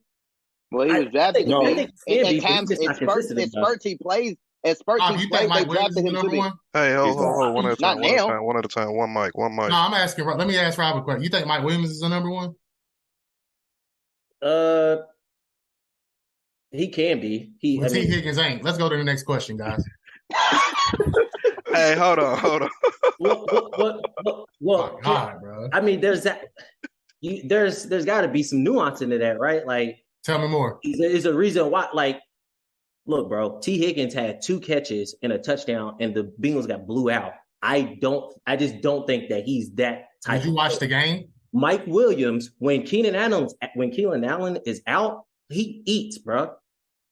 Well, he was drafted No. to I be. think he can be, At but he's times, just not consistent at enough. spurts he plays. At spurts You he think plays. They Mike Williams is drafted the him to number be. one? Hey, hold, one at a Not time, one at a now. time, one at a time. One mic, one mic. No, I'm asking. Let me ask Rob a question. You think Mike Williams is the number one? He can be. Well, T. Higgins ain't. Let's go to the next question, guys. Hey, hold on. Well, Oh, God, bro. I mean, there's that. There's got to be some nuance into that, right? Like, Tell me more. there's a reason why. Like, look, bro, T. Higgins had 2 catches and a touchdown, and the Bengals got blew out. I just don't think that he's that type. Did you watch the game? Mike Williams, when Keenan Allen is out, he eats, bro.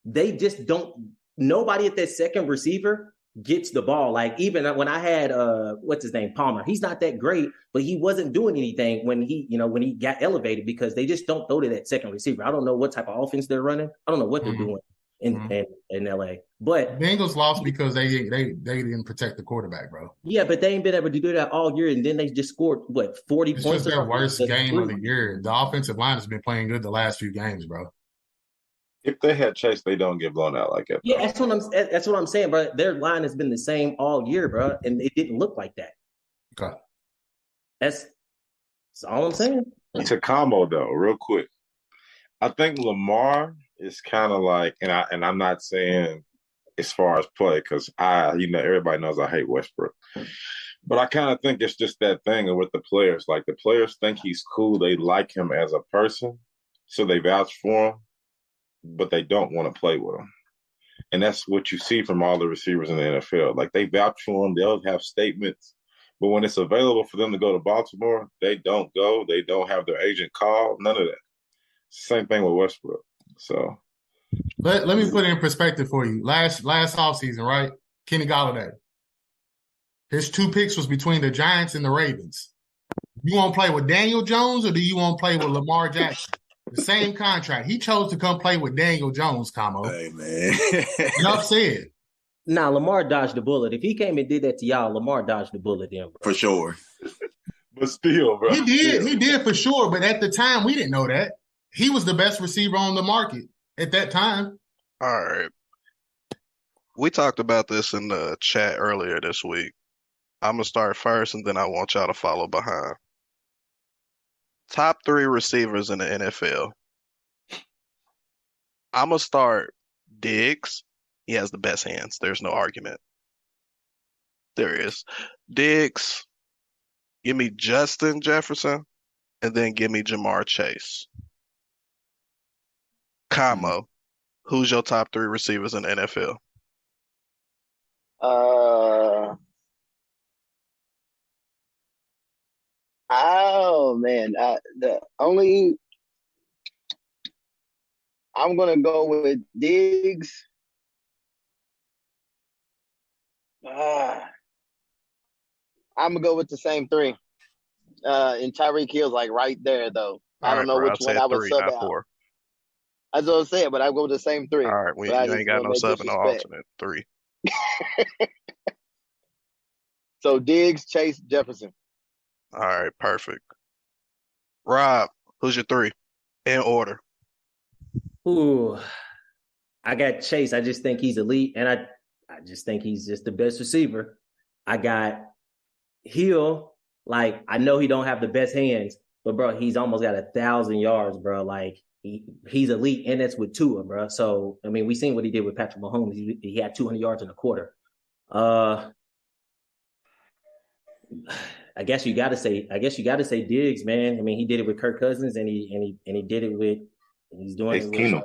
They just don't. Nobody at that second receiver gets the ball. Like even when I had what's his name, Palmer, he's not that great, but he wasn't doing anything when he got elevated because they just don't throw to that second receiver. I don't know what type of offense they're running. I don't know what they're doing in LA. But Bengals lost because they didn't protect the quarterback, bro. yeah, but they ain't been able to do that all year, and then they just scored 40 It's points. just their worst game of the year. The offensive line has been playing good the last few games, bro. If they had Chase, they don't get blown out like that. Yeah, that's what I'm saying, bro. Their line has been the same all year, bro, and it didn't look like that. Okay. That's all I'm saying. To combo though, real quick, I think Lamar is kind of like, and I'm not saying as far as play because everybody knows I hate Westbrook, but I kind of think it's just that thing with the players. Like the players think he's cool, they like him as a person, so they vouch for him, but they don't want to play with him. And that's what you see from all the receivers in the NFL. Like they vouch for him, they'll have statements, but when it's available for them to go to Baltimore, they don't go. They don't have their agent call. None of that. Same thing with Westbrook. So let me put it in perspective for you. Last offseason, right? Kenny Golladay. His 2 picks was between the Giants and the Ravens. You want to play with Daniel Jones or do you want to play with Lamar Jackson? The same contract. He chose to come play with Daniel Jones, Camo. Hey, man. Enough said. Nah, Lamar dodged the bullet. If he came and did that to y'all, Lamar dodged the bullet then, bro. For sure. but still, bro. He did for sure, but at the time we didn't know that. He was the best receiver on the market at that time. All right. We talked about this in the chat earlier this week. I'm going to start first, and then I want y'all to follow behind. Top 3 receivers in the NFL. I'm going to start Diggs. He has the best hands. There's no argument. There is. Diggs, give me Justin Jefferson, and then give me Jamar Chase. Combo, who's your top 3 receivers in the NFL? Oh man, I'm gonna go with Diggs. I'm gonna go with the same 3. And Tyreek Hill's like right there though. I don't know which one I would sub out. 4. That's what I'm saying, but I go with the same 3. All right, you ain't got no sub and no alternate. 3. So Diggs, Chase, Jefferson. All right, perfect. Rob, who's your 3 in order? Ooh, I got Chase. I just think he's elite, and I just think he's just the best receiver. I got Hill. Like, I know he don't have the best hands, but bro, he's almost got 1,000 yards, bro. Like he's elite, and that's with Tua, bro. So I mean, we seen what he did with Patrick Mahomes. He had 200 yards in a quarter. I guess you gotta say Diggs, man. I mean, he did it with Kirk Cousins, and he did it with. He's doing Case it with. Keenum.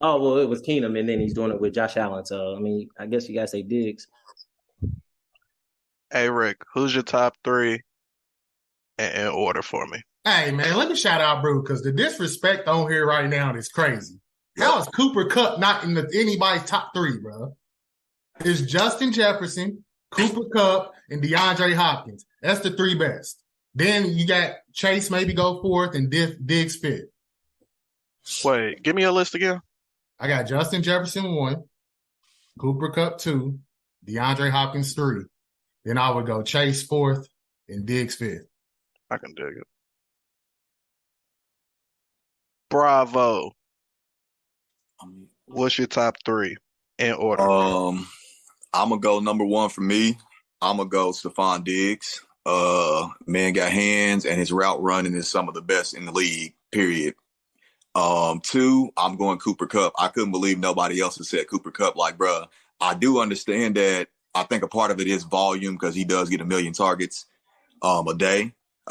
Oh well, it was Keenum, and then he's doing it with Josh Allen. So I mean, I guess you gotta say Diggs. Hey Rick, who's your top three in order for me? Hey, man, let me shout out Brew because the disrespect on here right now is crazy. Yep. How is Cooper Cup not in anybody's top three, bro? It's Justin Jefferson, Cooper Cup, and DeAndre Hopkins. That's the three best. Then you got Chase maybe go fourth and Diggs fifth. Wait, give me a list again. I got Justin Jefferson one, Cooper Cup two, DeAndre Hopkins three. Then I would go Chase fourth and Diggs fifth. I can dig it. Bravo. What's your top three in order? I'm gonna go number one for me. I'm gonna go Stephon Diggs. Man got hands, and his route running is some of the best in the league. Period. Two, I'm going Cooper Cup. I couldn't believe nobody else has said Cooper Cup. Like, bruh, I do understand that. I think a part of it is volume because he does get 1 million targets a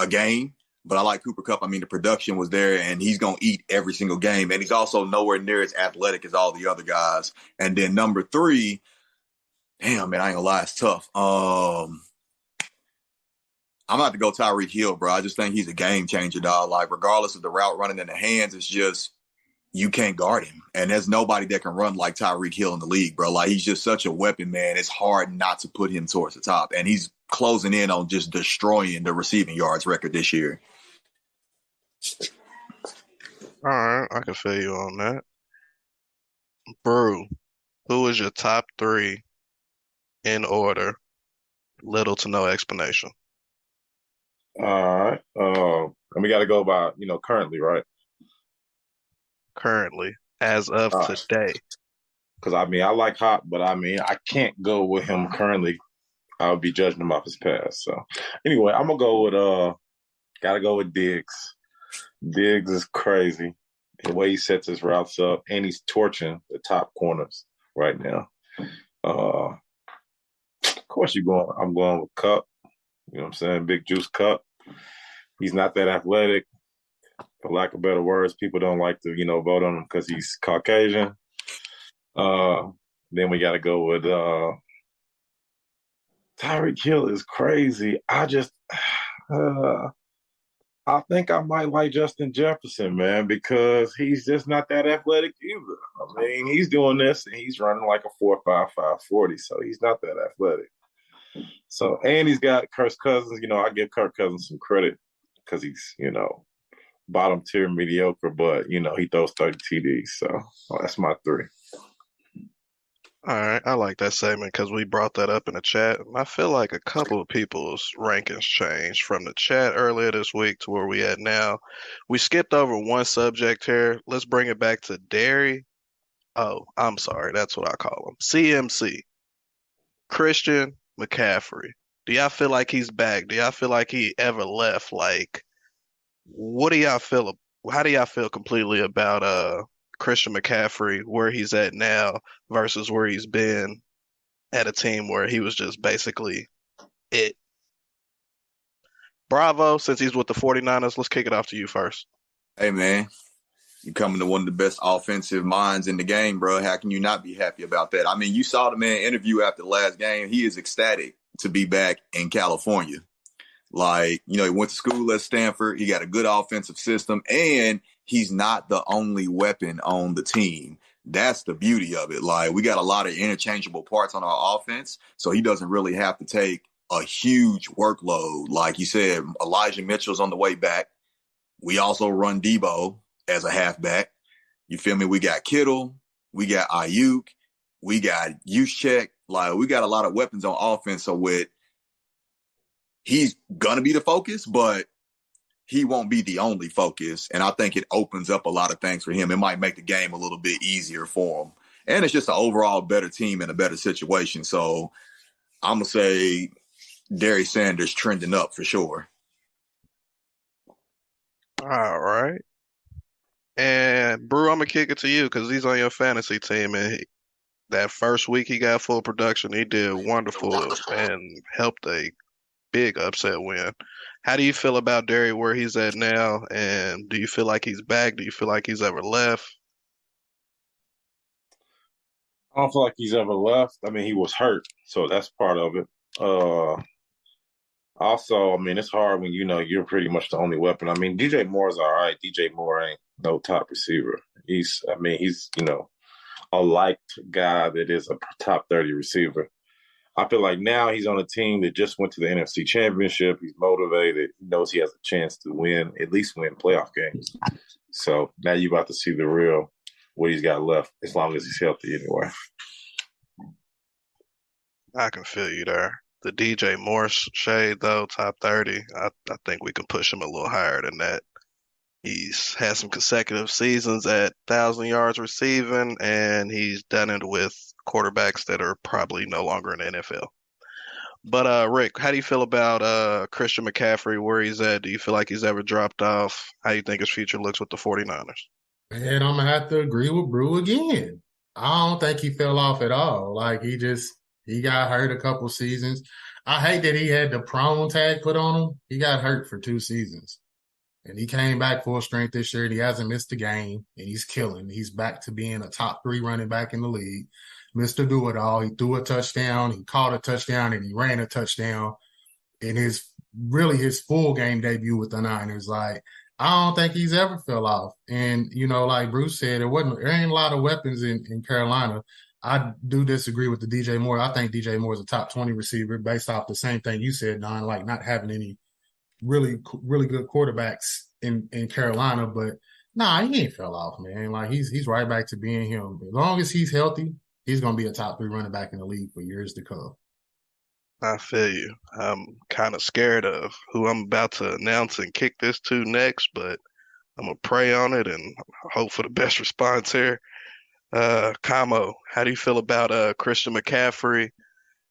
game. But I like Cooper Cup. I mean, the production was there, and he's going to eat every single game. And he's also nowhere near as athletic as all the other guys. And then number three, damn, man, I ain't gonna lie, it's tough. I'm about to go Tyreek Hill, bro. I just think he's a game changer, dog. Like, regardless of the route running in the hands, it's just you can't guard him. And there's nobody that can run like Tyreek Hill in the league, bro. Like, he's just such a weapon, man. It's hard not to put him towards the top. And he's closing in on just destroying the receiving yards record this year. All right, I can feel you on that. Brew, who is your top three in order? Little to no explanation. All right. And we got to go by, currently, right? Currently, as of today. Because, I mean, I like Hop, but, I mean, I can't go with him currently. I would be judging him off his past. So, anyway, I'm going to go with, got to go with Diggs. Diggs is crazy. The way he sets his routes up, and he's torching the top corners right now. Of course, I'm going with Cup. You know what I'm saying? Big Juice Cup. He's not that athletic. For lack of better words, people don't like to, vote on him because he's Caucasian. Then we got to go with Tyreek Hill is crazy. I think I might like Justin Jefferson, man, because he's just not that athletic either. I mean, he's doing this and he's running like a 4.55 40, so he's not that athletic. So, and he's got Kirk Cousins. I give Kirk Cousins some credit because he's, bottom tier mediocre, but, he throws 30 TDs. So, that's my three. All right, I like that segment because we brought that up in the chat. And I feel like a couple of people's rankings changed from the chat earlier this week to where we at now. We skipped over one subject here. Let's bring it back to dairy. Oh, I'm sorry. That's what I call him. CMC. Christian McCaffrey. Do y'all feel like he's back? Do y'all feel like he ever left? Like, what do y'all feel? How do y'all feel completely about Christian McCaffrey, where he's at now versus where he's been at a team where he was just basically it? Bravo, since he's with the 49ers, let's kick it off to you first. Hey, man, you're coming to one of the best offensive minds in the game, bro. How can you not be happy about that? I mean, you saw the man interview after the last game. He is ecstatic to be back in California. Like, he went to school at Stanford. He got a good offensive system, and he's not the only weapon on the team. That's the beauty of it. Like, we got a lot of interchangeable parts on our offense, so he doesn't really have to take a huge workload. Like you said, Elijah Mitchell's on the way back. We also run Debo as a halfback. You feel me? We got Kittle. We got Ayuk. We got Juszczyk. Like, we got a lot of weapons on offense, so he's going to be the focus, but he won't be the only focus. And I think it opens up a lot of things for him. It might make the game a little bit easier for him. And it's just an overall better team and a better situation. So I'm going to say Darius Sanders trending up for sure. All right. And Brew, I'm gonna kick it to you because he's on your fantasy team, and That first week he got full production, he did wonderful and helped a big upset win. How do you feel about Derry where he's at now? And do you feel like he's back? Do you feel like he's ever left? I don't feel like he's ever left. I mean, he was hurt, so that's part of it. Uh, Also, I mean, it's hard when you know you're pretty much the only weapon. I mean, DJ Moore's all right. DJ Moore ain't no top receiver. I mean, he's a liked guy that is a top 30 receiver. I feel like now he's on a team that just went to the NFC Championship. He's motivated. He knows he has a chance to win, at least win playoff games. So now you're about to see the real what he's got left, as long as he's healthy anyway. I can feel you there. The DJ Morse shade though, top 30. I think we can push him a little higher than that. He's had some consecutive seasons at 1,000 yards receiving, and he's done it with quarterbacks that are probably no longer in the NFL. But Rick, how do you feel about Christian McCaffrey, where he's at? Do you feel like he's ever dropped off? How do you think his future looks with the 49ers? And I'm gonna have to agree with Brew again. I don't think he fell off at all. Like he got hurt a couple seasons. I hate that he had the prone tag put on him. He got hurt for 2 seasons. And he came back full strength this year. And he hasn't missed a game, and he's killing. He's back to being a top 3 running back in the league. Mr. Do It All. He threw a touchdown, he caught a touchdown, and he ran a touchdown in his full game debut with the Niners. Like, I don't think he's ever fell off. And, like Bruce said, there ain't a lot of weapons in Carolina. I do disagree with the DJ Moore. I think DJ Moore is a top 20 receiver based off the same thing you said, Don, like not having any really, really good quarterbacks in Carolina. But nah, he ain't fell off, man. Like he's right back to being him. As long as he's healthy, he's gonna be a top 3 running back in the league for years to come. I feel you. I'm kind of scared of who I'm about to announce and kick this to next, but I'm gonna pray on it and hope for the best response here. Kamo, how do you feel about Christian McCaffrey?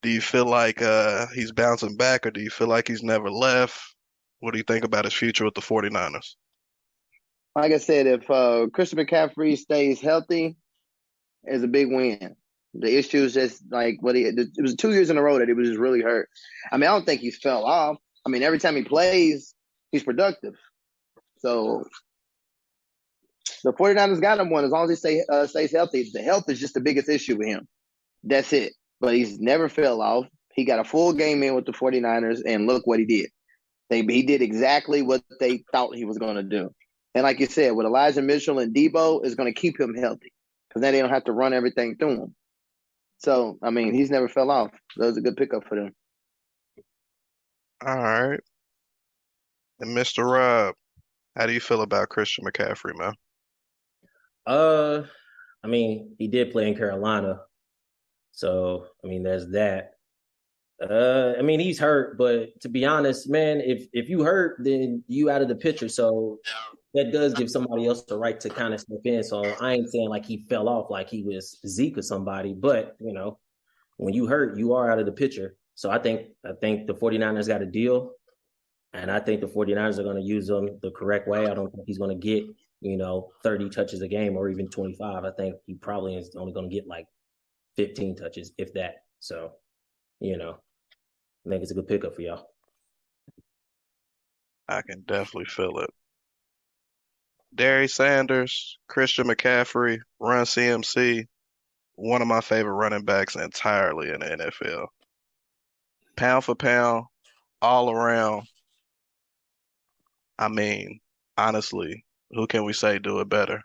Do you feel like he's bouncing back, or do you feel like he's never left? What do you think about his future with the 49ers? Like I said, if Christian McCaffrey stays healthy, it's a big win. The issue is just like it was 2 years in a row that he was just really hurt. I mean, I don't think he's fell off. I mean, every time he plays, he's productive. So the 49ers got him one as long as he stays healthy. The health is just the biggest issue with him. That's it. But he's never fell off. He got a full game in with the 49ers, and look what he did. He did exactly what they thought he was going to do. And like you said, with Elijah Mitchell and Debo, is going to keep him healthy because then they don't have to run everything through him. So, I mean, he's never fell off. That was a good pickup for them. All right. And Mr. Rob, how do you feel about Christian McCaffrey, man? I mean, he did play in Carolina, so I mean, there's that. I mean, he's hurt, but to be honest, man, if you hurt, then you out of the picture. So that does give somebody else the right to kind of step in. So I ain't saying like he fell off like he was Zeke or somebody, but when you hurt, you are out of the picture. So I think the 49ers got a deal, and I think the 49ers are going to use him the correct way. I don't think he's going to get 30 touches a game or even 25. I think he probably is only going to get like 15 touches, if that. So, I think it's a good pickup for y'all. I can definitely feel it. Darius Sanders, Christian McCaffrey, Run CMC, one of my favorite running backs entirely in the NFL. Pound for pound, all around. I mean, honestly, who can we say do it better?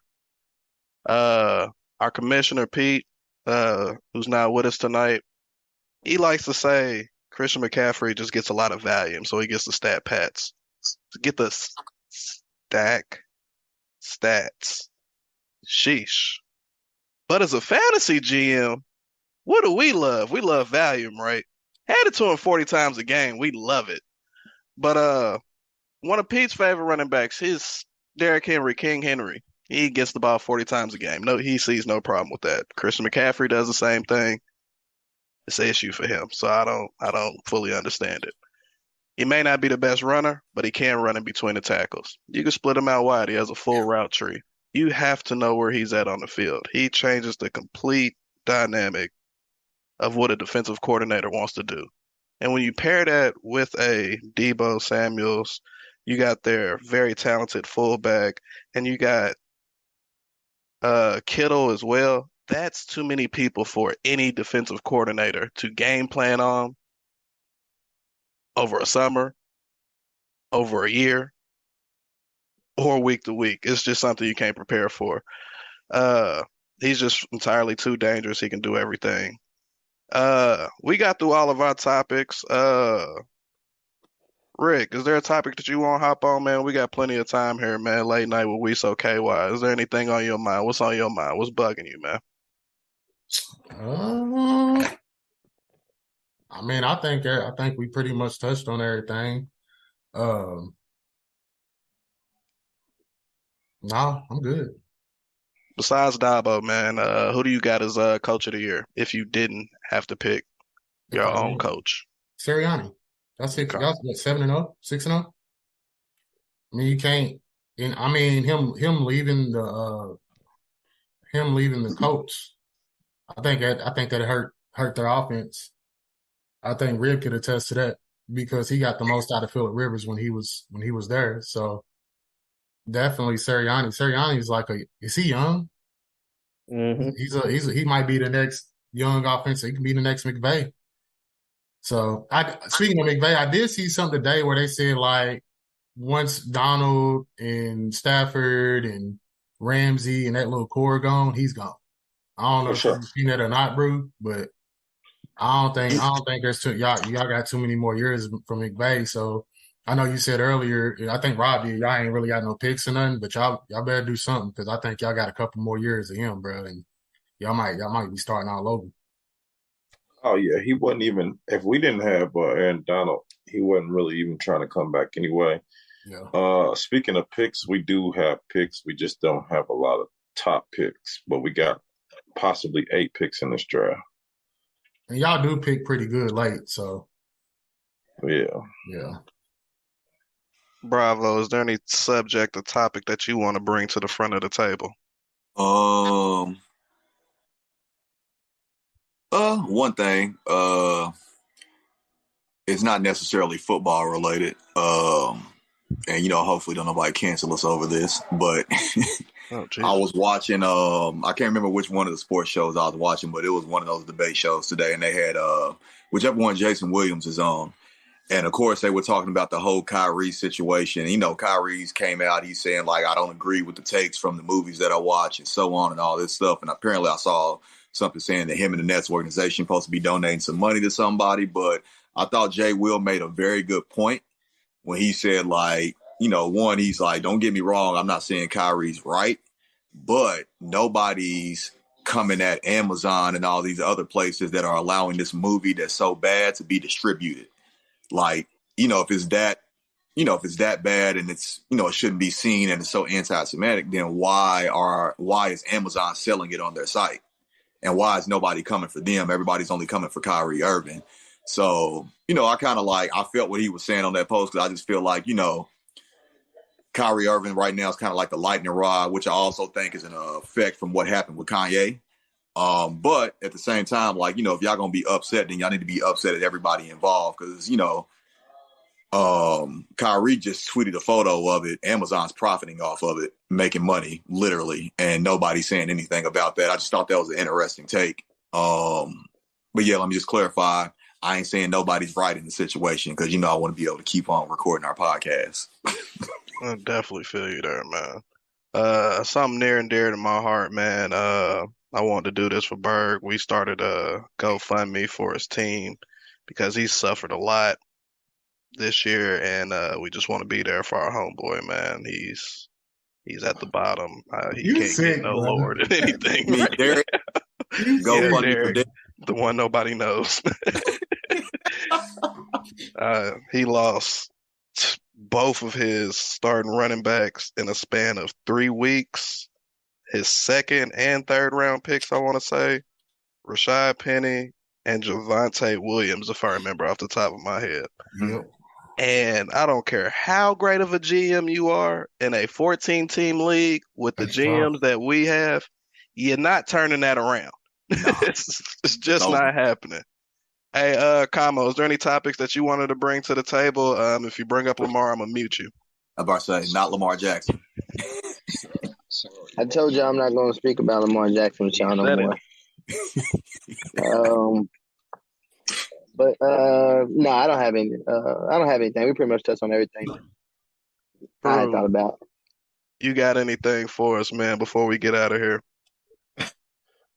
Our commissioner Pete, who's not with us tonight, he likes to say Christian McCaffrey just gets a lot of volume, so he gets the stat pats. To get the stack stats. Sheesh. But as a fantasy GM, what do we love? We love volume, right? Hand it to him 40 times a game. We love it. But one of Pete's favorite running backs, his Derrick Henry, King Henry. He gets the ball 40 times a game. No, he sees no problem with that. Christian McCaffrey does the same thing. It's an issue for him. So I don't fully understand it. He may not be the best runner, but he can run in between the tackles. You can split him out wide. He has a full route tree. You have to know where he's at on the field. He changes the complete dynamic of what a defensive coordinator wants to do. And when you pair that with a Debo Samuels, you got their very talented fullback, and you got Kittle as well. That's too many people for any defensive coordinator to game plan on over a summer, over a year, or week to week. It's just something you can't prepare for. Uh, he's just entirely too dangerous. He can do everything. We got through all of our topics. Rick, is there a topic that you want to hop on, man? We got plenty of time here, man. Late night with We So KY. Is there anything on your mind? What's on your mind? What's bugging you, man? I mean, I think we pretty much touched on everything. Um, no, I'm good. Besides Dabo, man, who do you got as coach of the year if you didn't have to pick If your I own did, coach? Sirianni. That's six. Okay. That's what, 7-0, 6-0. I mean, you can't. And I mean, him leaving the coach. I think that hurt their offense. I think Rib could attest to that because he got the most out of Phillip Rivers when he was there. So definitely Sirianni. Sirianni's like is he young? Hmm. He might be the next young offensive. He can be the next McVay. So speaking of McVay, I did see something today where they said like once Donald and Stafford and Ramsey and that little core gone, he's gone. I don't know For if sure. you've seen that or not, Brew, but I don't think there's too y'all got too many more years from McVay. So I know you said earlier, I think Rob did, y'all ain't really got no picks or nothing, but y'all better do something because I think y'all got a couple more years of him, bro, and y'all might be starting all over. Oh yeah, he wasn't even. If we didn't have Aaron Donald, he wasn't really even trying to come back anyway. Yeah. Speaking of picks, we do have picks. We just don't have a lot of top picks, but we got possibly 8 picks in this draft. And y'all do pick pretty good late, so Yeah. yeah. Bravo, is there any subject or topic that you want to bring to the front of the table? Um, one thing, it's not necessarily football related. And hopefully don't nobody cancel us over this, but Oh, I Jesus. was watching, I can't remember which one of the sports shows I was watching, but it was one of those debate shows today, and they had, whichever one Jason Williams is on. And of course, they were talking about the whole Kyrie situation. Kyrie's came out. He's saying, like, I don't agree with the takes from the movies that I watch and so on and all this stuff. And apparently, I saw something saying that him and the Nets organization supposed to be donating some money to somebody. But I thought Jay Will made a very good point when he said, like, one, he's like, don't get me wrong. I'm not saying Kyrie's right, but nobody's coming at Amazon and all these other places that are allowing this movie that's so bad to be distributed. Like, if it's that bad and it's, it shouldn't be seen and it's so anti-Semitic, then why is Amazon selling it on their site? And why is nobody coming for them? Everybody's only coming for Kyrie Irving. So, I felt what he was saying on that post because I just feel like, Kyrie Irving right now is kind of like the lightning rod, which I also think is an effect from what happened with Kanye. But at the same time, like, if y'all gonna be upset, then y'all need to be upset at everybody involved because, Kyrie just tweeted a photo of it. Amazon's profiting off of it, making money, literally, and nobody's saying anything about that. I just thought that was an interesting take. But yeah, let me just clarify. I ain't saying nobody's right in the situation because I want to be able to keep on recording our podcast. I definitely feel you there, man. Something near and dear to my heart, man. I wanted to do this for Berg. We started a GoFundMe for his team because he suffered a lot this year, and we just want to be there for our homeboy, man. He's at the bottom. He You can't get sick, no brother. lower than anything Me, right Derek, You go Yeah, sick. funny for Derek, Derek. the one nobody knows. He lost both of his starting running backs in a span of 3 weeks. His second and third round picks, I want to say, Rashad Penny and Javonte Williams, if I remember off the top of my head. Yep. And I don't care how great of a GM you are in a 14-team league with the That's tough. GMs that we have, you're not turning that around. Nah, It's just no. not happening. Hey, Kamo, is there any topics that you wanted to bring to the table? If you bring up Lamar, I'm gonna mute you. I'm about to say, not Lamar Jackson. I told you I'm not going to speak about Lamar Jackson with y'all no Said it. more. But no, I don't have any. I don't have anything. We pretty much touched on everything I had thought about. You got anything for us, man, before we get out of here?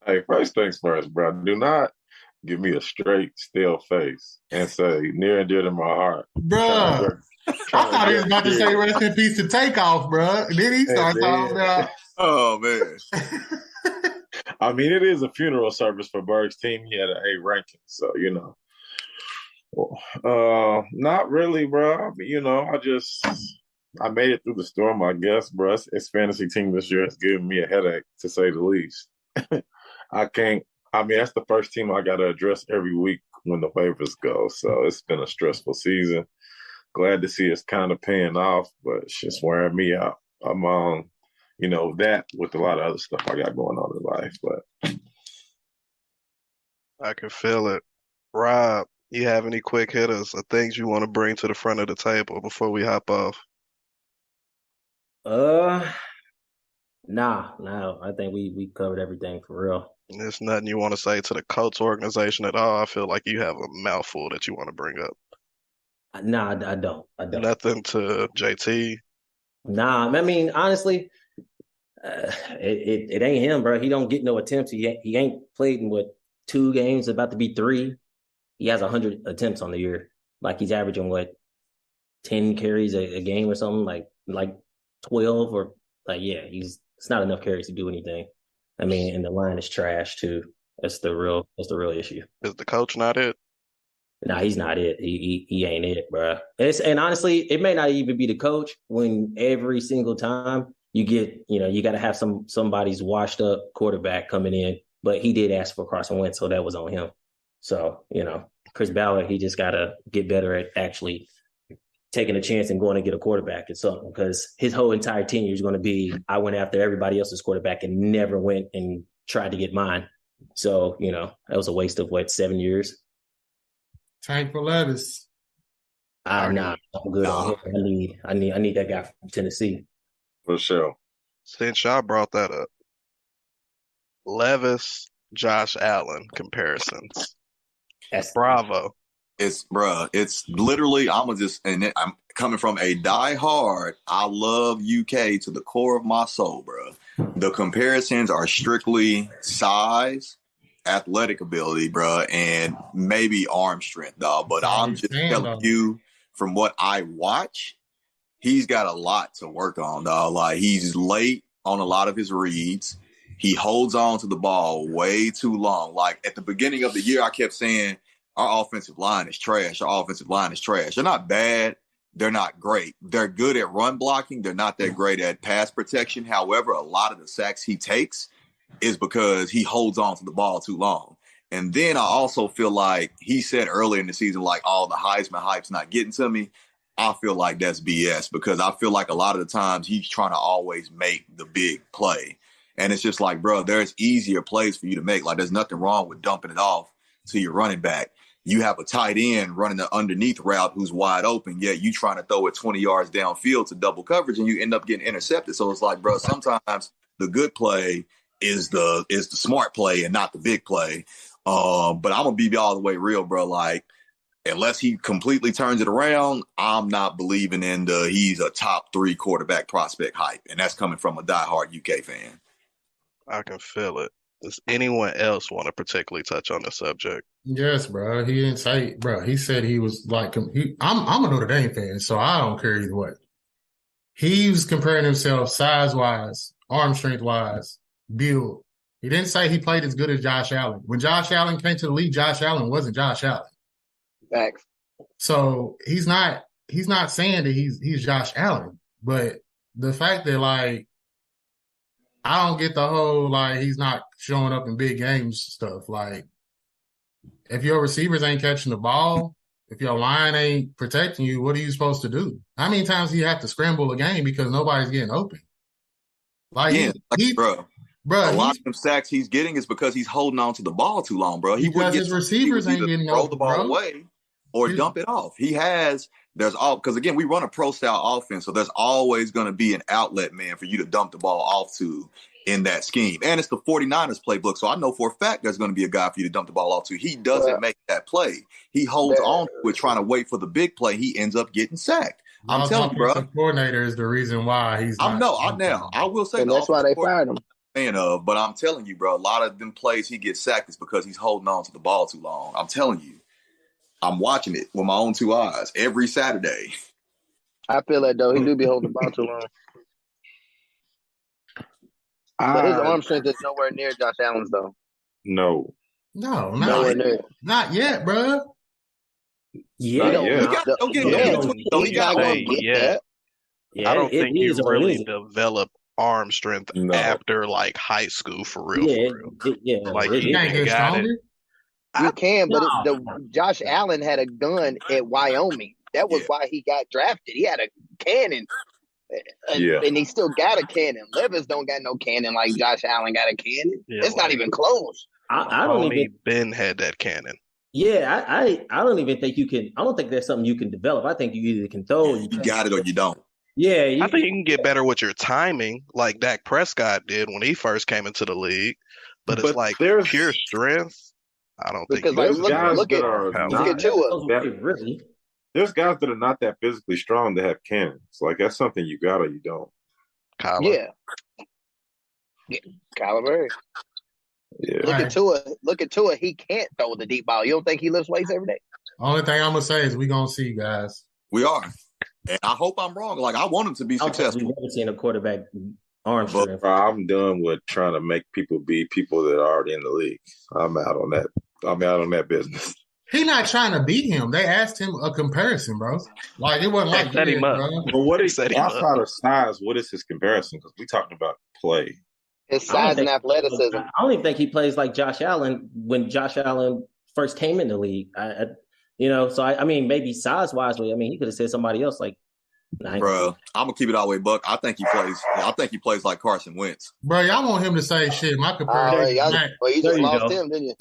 Hey, first things first, bro. Do not give me a straight, still face and say near and dear to my heart. Bruh. I thought he was about to say rest in peace to Takeoff, bruh. And then he started talking about. Oh man. I mean, it is a funeral service for Berg's team. He had an A ranking, so not really, bro. I mean, I made it through the storm, I guess, bro. His fantasy team this year has given me a headache, to say the least. I can't. I mean, that's the first team I got to address every week when the waivers go. So it's been a stressful season. Glad to see it's kind of paying off, but it's just wearing me out. I'm on, that with a lot of other stuff I got going on in life. But I can feel it. Rob, you have any quick hitters or things you want to bring to the front of the table before we hop off? Nah. I think we covered everything for real. There's nothing you want to say to the Colts organization at all. I feel like you have a mouthful that you want to bring up. Nah, I don't. Nothing to JT. Nah, I mean, honestly, it ain't him, bro. He don't get no attempts. He ain't played in 2 games, about to be 3. He has 100 attempts on the year. Like he's averaging 10 carries a game or something, like 12 or it's not enough carries to do anything. I mean, and the line is trash too. That's the real issue. Is the coach not it? No, he's not it. He ain't it, bro. And honestly, it may not even be the coach. When every single time you get, you got to have somebody's washed up quarterback coming in. But he did ask for Carson Wentz, so that was on him. So Chris Ballard, he just got to get better at actually taking a chance and going to get a quarterback or something, because his whole entire tenure is going to be, I went after everybody else's quarterback and never went and tried to get mine. So that was a waste of 7 years. Tank for lettuce. Nah, I'm good on him. I need that guy from Tennessee. For sure. Since y'all brought that up, Levis, Josh Allen comparisons. That's Bravo. It's literally, I'm coming from a diehard. I love UK to the core of my soul, bro. The comparisons are strictly size, athletic ability, bro, and maybe arm strength, dog. But I'm just telling you, from what I watch, he's got a lot to work on, dog. Like, he's late on a lot of his reads. He holds on to the ball way too long. Like, at the beginning of the year, I kept saying, our offensive line is trash. Our offensive line is trash. They're not bad. They're not great. They're good at run blocking. They're not that great at pass protection. However, a lot of the sacks he takes is because he holds on to the ball too long. And then I also feel like he said earlier in the season, like, all the Heisman hype's not getting to me. I feel like that's BS, because I feel like a lot of the times he's trying to always make the big play. And it's just like, bro, there's easier plays for you to make. Like, there's nothing wrong with dumping it off to your running back. You have a tight end running the underneath route who's wide open, yet you trying to throw it 20 yards downfield to double coverage, and you end up getting intercepted. So it's like, bro, sometimes the good play is the smart play and not the big play. But I'm gonna be all the way real, bro. Like, unless he completely turns it around, I'm not believing in he's a top 3 quarterback prospect hype, and that's coming from a diehard UK fan. I can feel it. Does anyone else want to particularly touch on the subject? Yes, bro. He didn't say, bro. He said he was like, I'm a Notre Dame fan, so I don't care either way. He was comparing himself size-wise, arm strength-wise, build. He didn't say he played as good as Josh Allen. When Josh Allen came to the league, Josh Allen wasn't Josh Allen. Facts. So he's not saying that he's Josh Allen, but the fact that, like, I don't get the whole, like, he's not showing up in big games stuff. Like, if your receivers ain't catching the ball, if your line ain't protecting you, what are you supposed to do? How many times do you have to scramble a game because nobody's getting open? Like, Yeah, bro. bro. A lot of them sacks he's getting is because he's holding on to the ball too long, bro. He wouldn't Because get his sacks. He receivers would ain't either getting throw open, the ball bro. away or dump it off. Because again, we run a pro style offense, so there's always going to be an outlet man for you to dump the ball off to in that scheme. And it's the 49ers playbook, so I know for a fact there's going to be a guy for you to dump the ball off to. He doesn't make that play. He holds on to it, trying to wait for the big play. He ends up getting sacked. I'm telling you, bro. The coordinator is the reason why he's not. I will say and that's why they fired him. Fan of, but I'm telling you, bro, a lot of them plays he gets sacked is because he's holding on to the ball too long. I'm telling you, I'm watching it with my own two eyes every Saturday. I feel that though. He do be holding the ball too long. But his arm strength is nowhere near Josh Allen's though. No, nowhere near. Not yet, bro. Yeah, Don't get it. He's not going to get that. Yeah, I don't think you really develop develop arm strength after like high school for real. Like you can't get stronger. You can, but Josh Allen had a gun at Wyoming. That was why he got drafted. He had a cannon. And he still got a cannon. Levis don't got no cannon like Josh Allen got a cannon. It's not even close. I don't even. Ben had that cannon. Yeah, I don't even think you can. I don't think there's something you can develop. I think you either can throw or you got it or you don't. Yeah, I think you can get better with your timing, like Dak Prescott did when he first came into the league. But it's like pure strength. I don't think. Because look at Tua. Really. There's guys that are not that physically strong that have cannons. Like that's something you got or you don't. Kyler. Yeah, Kyler Murray. Yeah. Look at Tua. He can't throw the deep ball. You don't think he lifts weights every day? Only thing I'm gonna say is we gonna see, guys. We are, and I hope I'm wrong. Like I want him to be successful. We've never seen a quarterback arm strength. I'm done with trying to make people be people that are already in the league. I'm out on that. I'm out on that business. He not trying to beat him. They asked him a comparison, bro. Like it wasn't like that, bro. But what is outside of size? What is his comparison? Because we talking about play. His size and athleticism. I don't even think he plays like Josh Allen when Josh Allen first came in the league. So I mean, maybe size wise, but I mean, he could have said somebody else like. Bro, I'm gonna keep it all the way, Buck. I think he plays like Carson Wentz. Bro, y'all want him to say shit. My comparison. You just lost him, didn't you?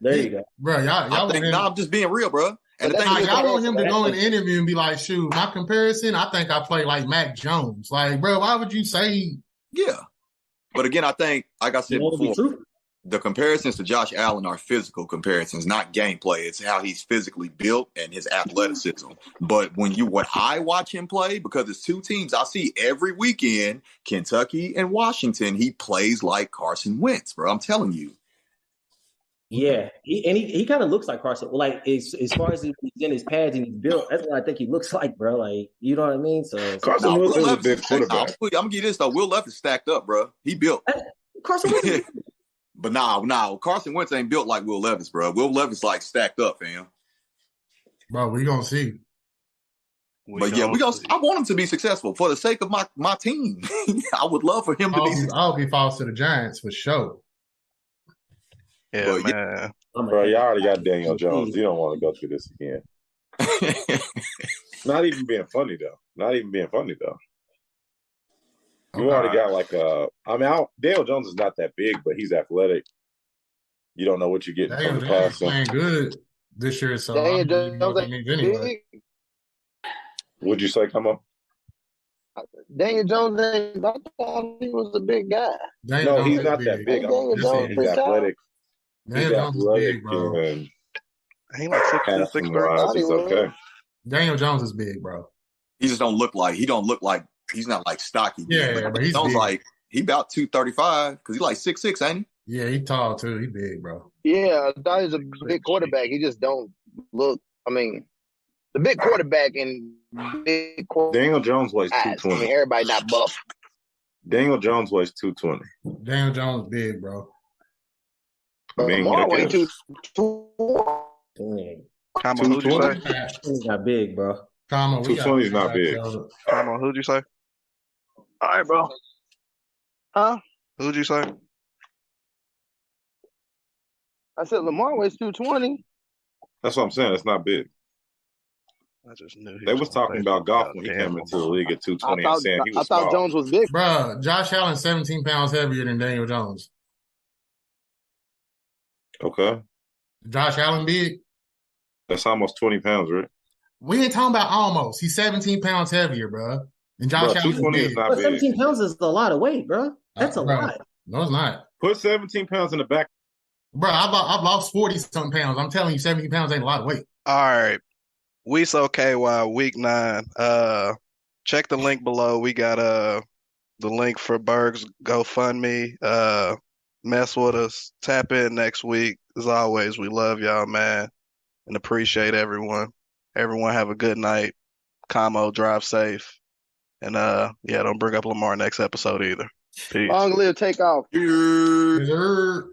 There you go, bro. I'm just being real, bro. And the thing is, y'all want him to go in the interview and be like, "Shoot, my comparison. I think I play like Mac Jones." Like, bro, why would you say? Yeah, but again, I think, like I said before, the comparisons to Josh Allen are physical comparisons, not gameplay. It's how he's physically built and his athleticism. But when I watch him play, because it's two teams I see every weekend, Kentucky and Washington, he plays like Carson Wentz, bro. I'm telling you. Yeah, he kind of looks like Carson. Like as far as he's in his pads and he's built, that's what I think he looks like, bro. Like you know what I mean? So Carson Wentz is a big quarterback. I'm gonna give you this though. Will Levis stacked up, bro. He built. Carson Wentz. But nah, Carson Wentz ain't built like Will Levis, bro. Will Levis like stacked up, fam. Bro, we gonna see. We gonna. I want him to be successful for the sake of my team. I would love for him to be successful. I hope he falls to the Giants for sure. Yeah, man. Bro, y'all already got Daniel Jones. You don't want to go through this again. Not even being funny though. You already got Daniel Jones is not that big, but he's athletic. You don't know what you're getting from the class. Playing good this year, so Daniel Jones anyway. What'd you say? Come on. Daniel Jones, I thought he was a big guy. No, he's not that big. I'm just saying he's athletic. Daniel Jones is big, bro. He like 6'6", he's okay. Daniel Jones is big, bro. He just don't look like he's not like stocky. Yeah, but he's sounds big. like he about 235 because he's like 6'6", ain't he? Yeah, he tall too. He big, bro. Yeah, I thought he was a big quarterback. He just don't look. I mean, the big quarterback and big quarterback. Daniel Jones weighs 220. I mean, everybody not buff. Daniel Jones weighs 220. Daniel Jones big, bro. Lamar weighs 220. Come on, who'd you say? He's not big, bro. 220 is not big. Come on, who'd you say? All right, bro. Huh? Who'd you say? I said Lamar weighs 220. That's what I'm saying. It's not big. I just knew he They was was gonna talking say about something golf about when he Dan came into the Lamar. league at I 220 and thought saying he I was thought small. Jones was big. Bruh, Josh Allen's 17 pounds heavier than Daniel Jones. Okay. Josh Allen big? That's almost 20 pounds, right? We ain't talking about almost. He's 17 pounds heavier, bruh. And Josh Bro, Allen is 220 is big. not But big. 17 pounds is a lot of weight, bro. That's a Bruh, lot. no, it's not. Put 17 pounds in the back. Bruh, I've lost 40-something pounds. I'm telling you, 17 pounds ain't a lot of weight. All right. We so KY week 9. Check the link below. We got the link for Berg's GoFundMe. Mess with us. Tap in next week. As always, we love y'all, man, and appreciate everyone. Everyone have a good night. Como, drive safe. And yeah, don't bring up Lamar next episode either. Peace. Long live Takeoff. Yeah. Yes, sir.